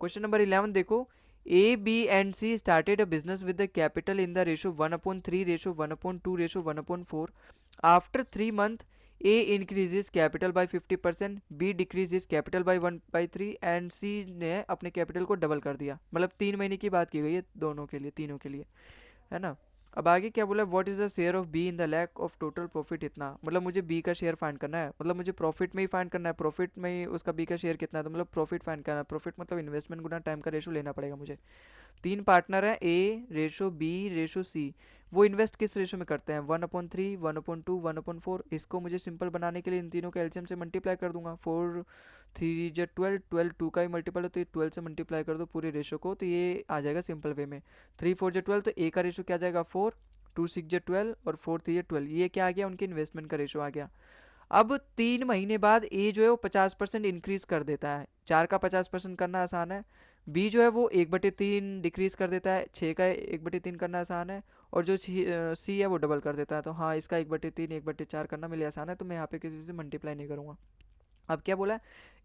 क्वेश्चन नंबर 11 देखो, A B and C started a business with the capital in the ratio 1/3 ratio 1/2 ratio 1/4। After 3 month A increases capital by 50%, B decreases capital by 1/3 and C ने अपने कैपिटल को डबल कर दिया। मतलब 3 महीने की बात की गई है दोनों के लिए, तीनों के लिए, है ना। अब आगे क्या बोला, what is the share of B in the lakh of total profit इतना। मतलब मुझे बी का शेयर फाइंड करना है, मतलब मुझे प्रॉफिट में ही फाइंड करना है, प्रॉफिट में ही उसका बी का शेयर कितना है, तो मतलब प्रॉफिट फाइंड करना है। प्रॉफिट मतलब इन्वेस्टमेंट गुना टाइम का रेशो लेना पड़ेगा मुझे। 3 पार्टनर है, ए रेशो बी रेशो सी। वो इन्वेस्ट किस रेशो में करते हैं, 1/3 1/2 1/4। इसको मुझे सिंपल बनाने के लिए इन तीनों के एलसीएम से मल्टीप्लाई कर दूंगा। 4 3 × 12, 12 2 का ही मल्टीपल है, तो ये 12 से मल्टीप्लाई कर दो पूरे रेशो को, तो ये आ जाएगा सिंपल वे में। 3 4 × 12, तो ए का रेशो क्या आ जाएगा 4, 2 6 × 12 और 4 3 × 12। ये क्या आ गया, उनके इन्वेस्टमेंट का रेशो आ गया। अब 3 महीने बाद ए जो है वो 50% इंक्रीज कर देता है। 4 का 50% करना आसान है। बी जो है वो 1/3 डिक्रीज कर देता है, 6 का 1/3 करना आसान है। और जो सी है वो डबल कर देता है। तो हाँ, इसका 1/3 1/4 करना मेरे लिए आसान है, तो मैं यहाँ पे किसी से मल्टीप्लाई नहीं करूँगा। अब क्या बोला,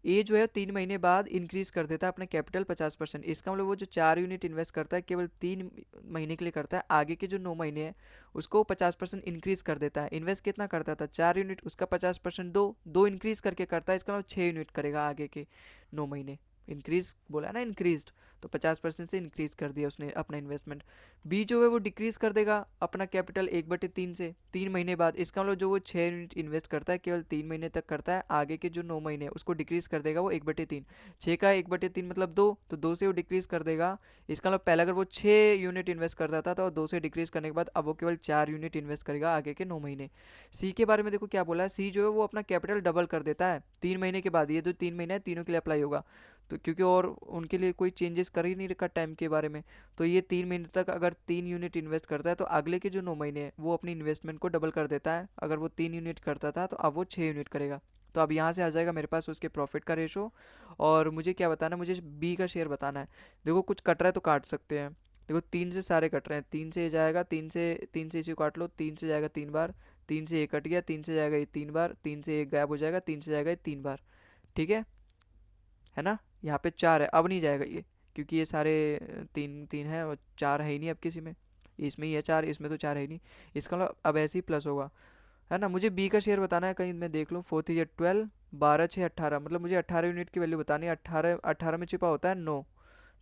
ए जो है 3 महीने बाद इंक्रीज कर देता है अपना कैपिटल 50%। इसका मतलब वो जो 4 यूनिट इन्वेस्ट करता है केवल 3 महीने के लिए करता है, आगे के जो 9 महीने हैं उसको 50% इंक्रीज कर देता है। इन्वेस्ट कितना करता था, 4 यूनिट, उसका 50% दो दो इंक्रीज करके करता है, इसका मतलब 6 यूनिट करेगा आगे के 9 महीने। इंक्रीज बोला ना, इंक्रीज, तो 50% से इंक्रीज कर दिया उसने अपना इन्वेस्टमेंट। बी जो है वो डिक्रीज कर देगा अपना कैपिटल 1/3 से 3 महीने बाद। इसका मतलब जो वो 6 यूनिट इन्वेस्ट करता है केवल 3 महीने तक करता है, आगे के जो 9 महीने उसको डिक्रीज कर देगा वो 1/3। 6 का 1/3 मतलब 2, तो 2 से वो डिक्रीज कर देगा। इसका मतलब पहले अगर वो 6 यूनिट इन्वेस्ट करता था तो 2 से डिक्रीज करने के बाद अब वो केवल 4 यूनिट इन्वेस्ट करेगा आगे के 9 महीने। सी के बारे में देखो क्या बोला है, सी जो है वो अपना कैपिटल डबल कर देता है 3 महीने के बाद। ये जो 3 महीने है तीनों के लिए अप्लाई होगा, तो क्योंकि और उनके लिए कोई चेंजेस कर ही नहीं रखा टाइम के बारे में। तो ये 3 महीने तक अगर 3 यूनिट इन्वेस्ट करता है तो अगले के जो 9 महीने हैं वो अपनी इन्वेस्टमेंट को डबल कर देता है। अगर वो 3 यूनिट करता था तो अब वो 6 यूनिट करेगा। तो अब यहाँ से आ जाएगा मेरे पास उसके प्रॉफिट का रेशो। और मुझे क्या बताना है, मुझे बी का शेयर बताना है। देखो कुछ कट रहा है तो काट सकते हैं। देखो 3 से सारे कट रहे हैं, 3 से ये जाएगा, 3 से इसी को काट लो, 3 से जाएगा 3 बार, 3 से ये कट गया, 3 से जाएगा ये 3 बार, 3 से एक गायब हो जाएगा, 3 से जाएगा ये 3 बार। ठीक है ना। यहाँ पे 4 है, अब नहीं जाएगा ये, क्योंकि ये सारे तीन तीन है और 4 है ही नहीं अब किसी में। इसमें ही है 4, इसमें तो 4 है ही नहीं। इसका मतलब अब ऐसे ही प्लस होगा, है ना। मुझे बी का शेयर बताना है, कहीं मैं देख लूँ। 4 3 × 12, 12 6 18, मतलब मुझे 18 यूनिट की वैल्यू बतानी है। 18 18 में छिपा होता है 9।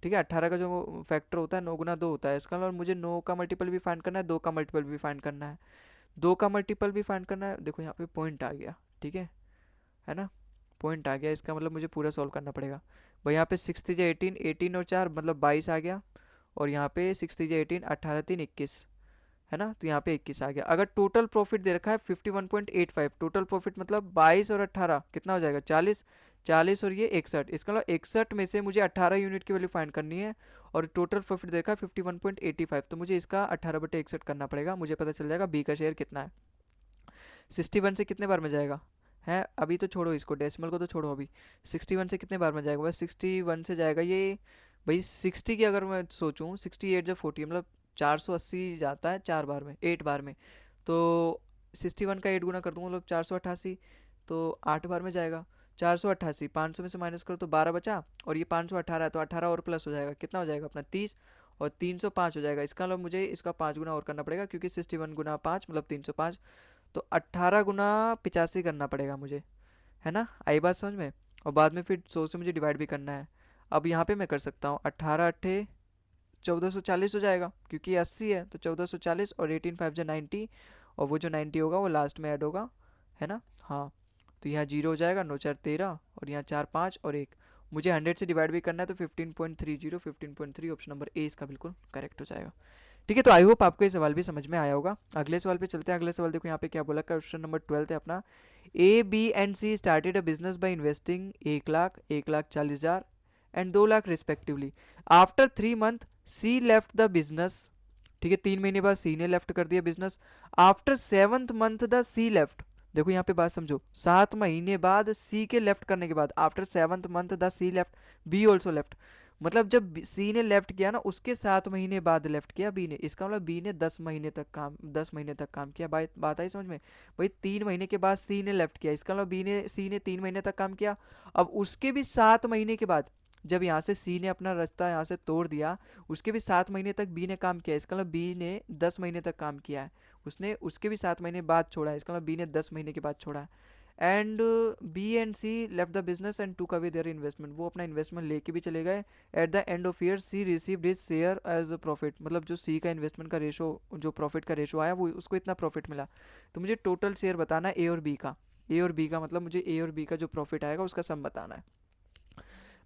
ठीक है, 18 का जो फैक्टर होता है 9 × 2 होता है। इसका मतलब मुझे 9 का मल्टीपल भी फाइंड करना है, 2 का मल्टीपल भी फाइंड करना है, 2 का मल्टीपल भी फाइंड करना है। देखो यहाँ पे पॉइंट आ गया, ठीक है ना। पॉइंट आ गया, इसका मतलब मुझे पूरा सॉल्व करना पड़ेगा। भाई यहाँ पे 6 3 × 18, 18 और 4 मतलब 22 आ गया। और यहाँ पे 6 3 × 18, 18 3 21, है ना। तो यहाँ पे 21 आ गया। अगर टोटल प्रॉफिट दे रखा है 51.85, टोटल प्रॉफिट मतलब 22 और 18 कितना हो जाएगा, 40, 40 और ये 61। इसका मतलब 61 में से मुझे 18 यूनिट की वैल्यू फाइंड करनी है। और टोटल प्रॉफिट दे रखा है 51.85, तो मुझे इसका 18/61 करना पड़ेगा। मुझे पता चल जाएगा बी का शेयर कितना है। 61 से कितने बार में जाएगा, है अभी तो छोड़ो इसको, डेसिमल को तो छोड़ो अभी। 61 से कितने बार में जाएगा, बस 61 से जाएगा ये। भाई 60 की अगर मैं सोचूं, 68 जब 40 मतलब 480 जाता है 4 बार में, 8 बार में। तो 61 का 8 गुना कर दूंगा मतलब 488, तो 8 बार में जाएगा। 488, 500 में से माइनस करो तो 12 बचा, और ये 518 है तो 18 और प्लस हो जाएगा, कितना हो जाएगा अपना 30, और 305 हो जाएगा। इसका मतलब मुझे इसका 5 गुना और करना पड़ेगा, क्योंकि 61 गुना 5 मतलब 305, तो 18 × 85 करना पड़ेगा मुझे, है ना। आई बात समझ में। और बाद में फिर 100 से मुझे डिवाइड भी करना है। अब यहाँ पे मैं कर सकता हूँ, 18 8 1440 हो जाएगा, क्योंकि ये 80 है तो 1440, और 18 5 90, और वो जो 90 होगा वो लास्ट में ऐड होगा, है ना। हाँ, तो यहाँ 0 हो जाएगा, 9 4 13, और यहाँ 4 5 और 1। मुझे 100 से डिवाइड भी करना है, तो 15.30, 15.3 ऑप्शन नंबर ए इसका बिल्कुल करेक्ट हो जाएगा। ठीक है, तो आई होप आपको ये सवाल भी समझ में आया होगा। अगले सवाल पे चलते हैं। अगले सवाल देखो यहाँ पे क्या बोला, क्वेश्चन नंबर 12 है अपना। A B and C started a business by investing 1 lakh, 1,40,000 and 2 lakh respectively. After 3 month C left the business. ठीक है, 3 महीने बाद सी ने लेफ्ट कर दिया business. After 7th month the C left. देखो यहाँ पे बात समझो, 7 महीने बाद सी के लेफ्ट करने के बाद, after 7th month the C left, B also left. मतलब जब सी ने लेफ्ट किया ना उसके 7 महीने बाद लेफ्ट किया बी ने, इसका मतलब बी ने 10 महीने तक काम किया। बात आई समझ में? भाई 3 महीने के बाद सी ने लेफ्ट किया, इसका मतलब सी ने 3 महीने तक काम किया। अब उसके भी 7 महीने के बाद, जब यहाँ से सी ने अपना रास्ता यहाँ से तोड़ दिया, उसके भी 7 महीने तक बी ने काम किया, इसका मतलब बी ने 10 महीने तक काम किया है। उसने उसके भी 7 महीने बाद छोड़ा है, इसका मतलब बी ने 10 महीने के बाद छोड़ा है। And B and C left the business and took away their investment, वो अपना इन्वेस्टमेंट लेके भी चले गए। At the end of year C received his share as a profit, मतलब जो सी का इन्वेस्टमेंट का रेशो, जो प्रॉफिट का रेशो आया वो उसको इतना प्रॉफिट मिला। तो मुझे टोटल शेयर बताना है ए और बी का। ए और बी का मतलब मुझे ए और बी का जो प्रॉफिट आएगा उसका सम बताना है।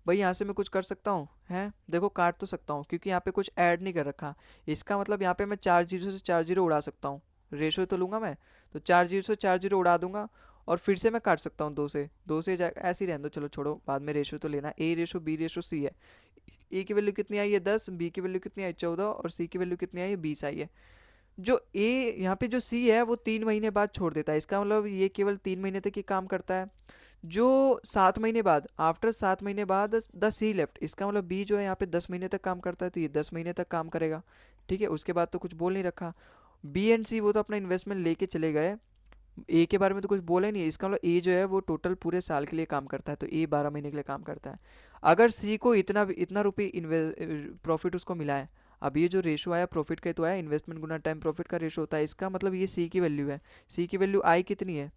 भाई यहाँ से मैं कुछ कर सकता हूँ हैं, देखो काट तो सकता हूँ क्योंकि यहाँ पे कुछ ऐड नहीं कर रखा। इसका मतलब यहाँ पे मैं 4 जीरो से 4 जीरो उड़ा सकता हूँ, रेशो तो लूँगा मैं, तो 4 जीरो से 4 जीरो उड़ा दूंगा। और फिर से मैं काट सकता हूँ 2 से जाएगा, ऐसे ही रहने दो, चलो छोड़ो, बाद में रेशो तो लेना। ए रेशो बी रेशो सी है। ए की वैल्यू कितनी आई है 10, बी की वैल्यू कितनी आई 14 और सी की वैल्यू कितनी आई है 20 आई है। जो ए यहाँ पे जो सी है वो 3 महीने बाद छोड़ देता है, इसका मतलब ये केवल 3 महीने तक ही काम करता है। जो 7 महीने बाद, आफ्टर 7 महीने बाद द सी लेफ्ट, इसका मतलब बी जो है यहाँ पे 10 महीने तक काम करता है, तो ये 10 महीने तक काम करेगा। ठीक है, उसके बाद तो कुछ बोल नहीं रखा। बी एंड सी वो तो अपना इन्वेस्टमेंट लेके चले गए, ए के बारे में तो कुछ बोला ही नहीं है, इसका मतलब ए जो है वो टोटल पूरे साल के लिए काम करता है, तो ए 12 महीने के लिए काम करता है। अगर सी को इतना इतना रुपये प्रॉफिट उसको मिला है, अब ये जो रेशो आया प्रॉफिट का तो आया इन्वेस्टमेंट गुना टाइम प्रॉफिट का रेशो होता है, इसका मतलब ये सी की वैल्यू है। सी की वैल्यू आई कितनी है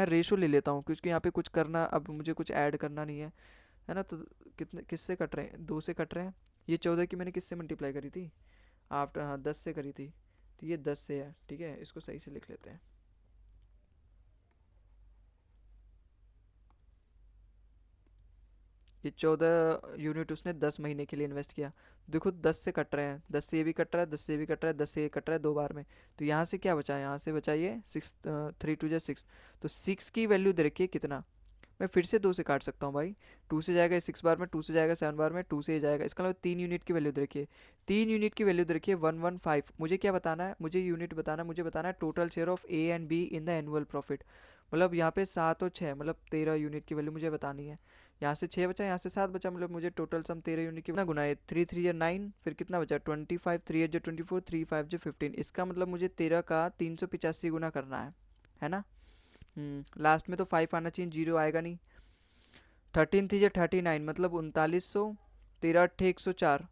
रेशो ले लेता हूँ क्योंकि यहाँ पे कुछ करना, अब मुझे कुछ ऐड करना नहीं है ना। तो कितने किससे कट रहे हैं, 2 से कट रहे हैं। ये 14 की मैंने किससे मल्टीप्लाई करी थी, आफ्टर, हाँ 10 से करी थी, तो ये 10 से है। ठीक है, इसको सही से लिख लेते हैं। ये 14 यूनिट उसने 10 महीने के लिए इन्वेस्ट किया। देखो 10 से कट रहे हैं, 10 से ये भी कट रहा है, 10 से ये भी कट रहा है, 10 से ये कट रहा है 2 बार में। तो यहाँ से क्या बचा है, यहाँ से बचा ये 6, 3 2 जा 6। तो 6 की वैल्यू दे रखी है कितना, मैं फिर से 2 से काट सकता हूँ भाई। 2 से जाएगा 6 बार में, 2 से जाएगा 7 बार में, 2 से ये जाएगा, इसका मतलब 3 यूनिट की वैल्यू दे रखी है। 3 यूनिट की वैल्यू दे रखी है 115। मुझे क्या बताना है, मुझे यूनिट बताना है, मुझे बताना है total share of A and B in the annual profit. मतलब यहाँ पे 7 और 6 मतलब 13 यूनिट की वैल्यू मुझे बतानी है। यहाँ से 6 बचा, यहाँ से 7 बचा, मतलब मुझे टोटल सम 13 यूनिट की, कितना गुना है 3 3 या 9, फिर कितना बचा 25, 3 8 जा 24, 3 5 जा 15, इसका मतलब मुझे 13 का 385 गुना करना है ना। लास्ट में तो 5 आना चाहिए, जीरो आएगा नहीं। 13 3 जा 39 मतलब 3900, 13 8 104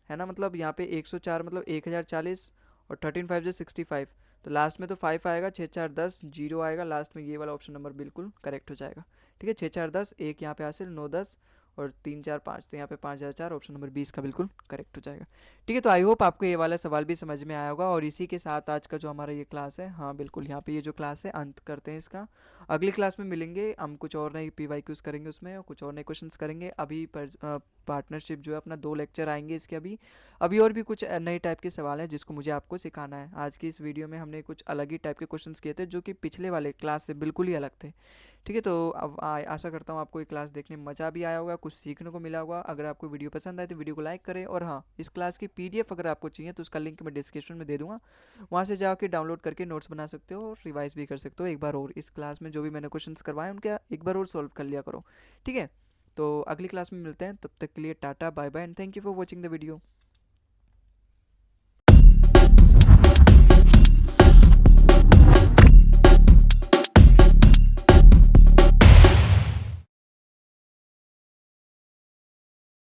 है ना, मतलब यहाँ पे 104 मतलब 1040, और 13 5 जा 65, तो लास्ट में तो 5 आएगा, 6 4 10 जीरो आएगा लास्ट में, ये वाला ऑप्शन नंबर बिल्कुल करेक्ट हो जाएगा। ठीक है, 6 4 10 एक यहाँ पे हासिल, 9 10 और 3 4 5, तो यहाँ पे 5 4 ऑप्शन नंबर 20 का बिल्कुल करेक्ट हो जाएगा। ठीक है, तो आई होप आपको ये वाला सवाल भी समझ में आया होगा, और इसी के साथ आज का जो हमारा ये क्लास है, हाँ बिल्कुल यहाँ पे ये जो क्लास है अंत करते हैं इसका। अगली क्लास में मिलेंगे, हम कुछ और नए PYQs करेंगे उसमें, और कुछ और नए क्वेश्चंस करेंगे। अभी पार्टनरशिप जो है अपना 2 लेक्चर आएंगे इसके अभी। अभी और भी कुछ नए टाइप के सवाल हैं जिसको मुझे आपको सिखाना है। आज की इस वीडियो में हमने कुछ अलग ही टाइप के क्वेश्चंस किए थे जो कि पिछले वाले क्लास से बिल्कुल ही अलग थे। ठीक है, तो अब आशा करता हूँ आपको ये क्लास देखने में मज़ा भी आया होगा, कुछ सीखने को मिला होगा। अगर आपको वीडियो पसंद आए तो वीडियो को लाइक करें, और हाँ इस क्लास की PDF अगर आपको चाहिए तो उसका लिंक मैं डिस्क्रिप्शन में दे दूँगा, वहाँ से जाके डाउनलोड करके नोट्स बना सकते हो और रिवाइज भी कर सकते हो एक बार और। इस क्लास में जो भी मैंने क्वेश्चंस करवाए उनके एक बार और सॉल्व कर लिया करो। ठीक है, तो अगली क्लास में मिलते हैं, तब तक के लिए tata bye bye and thank you for watching the video.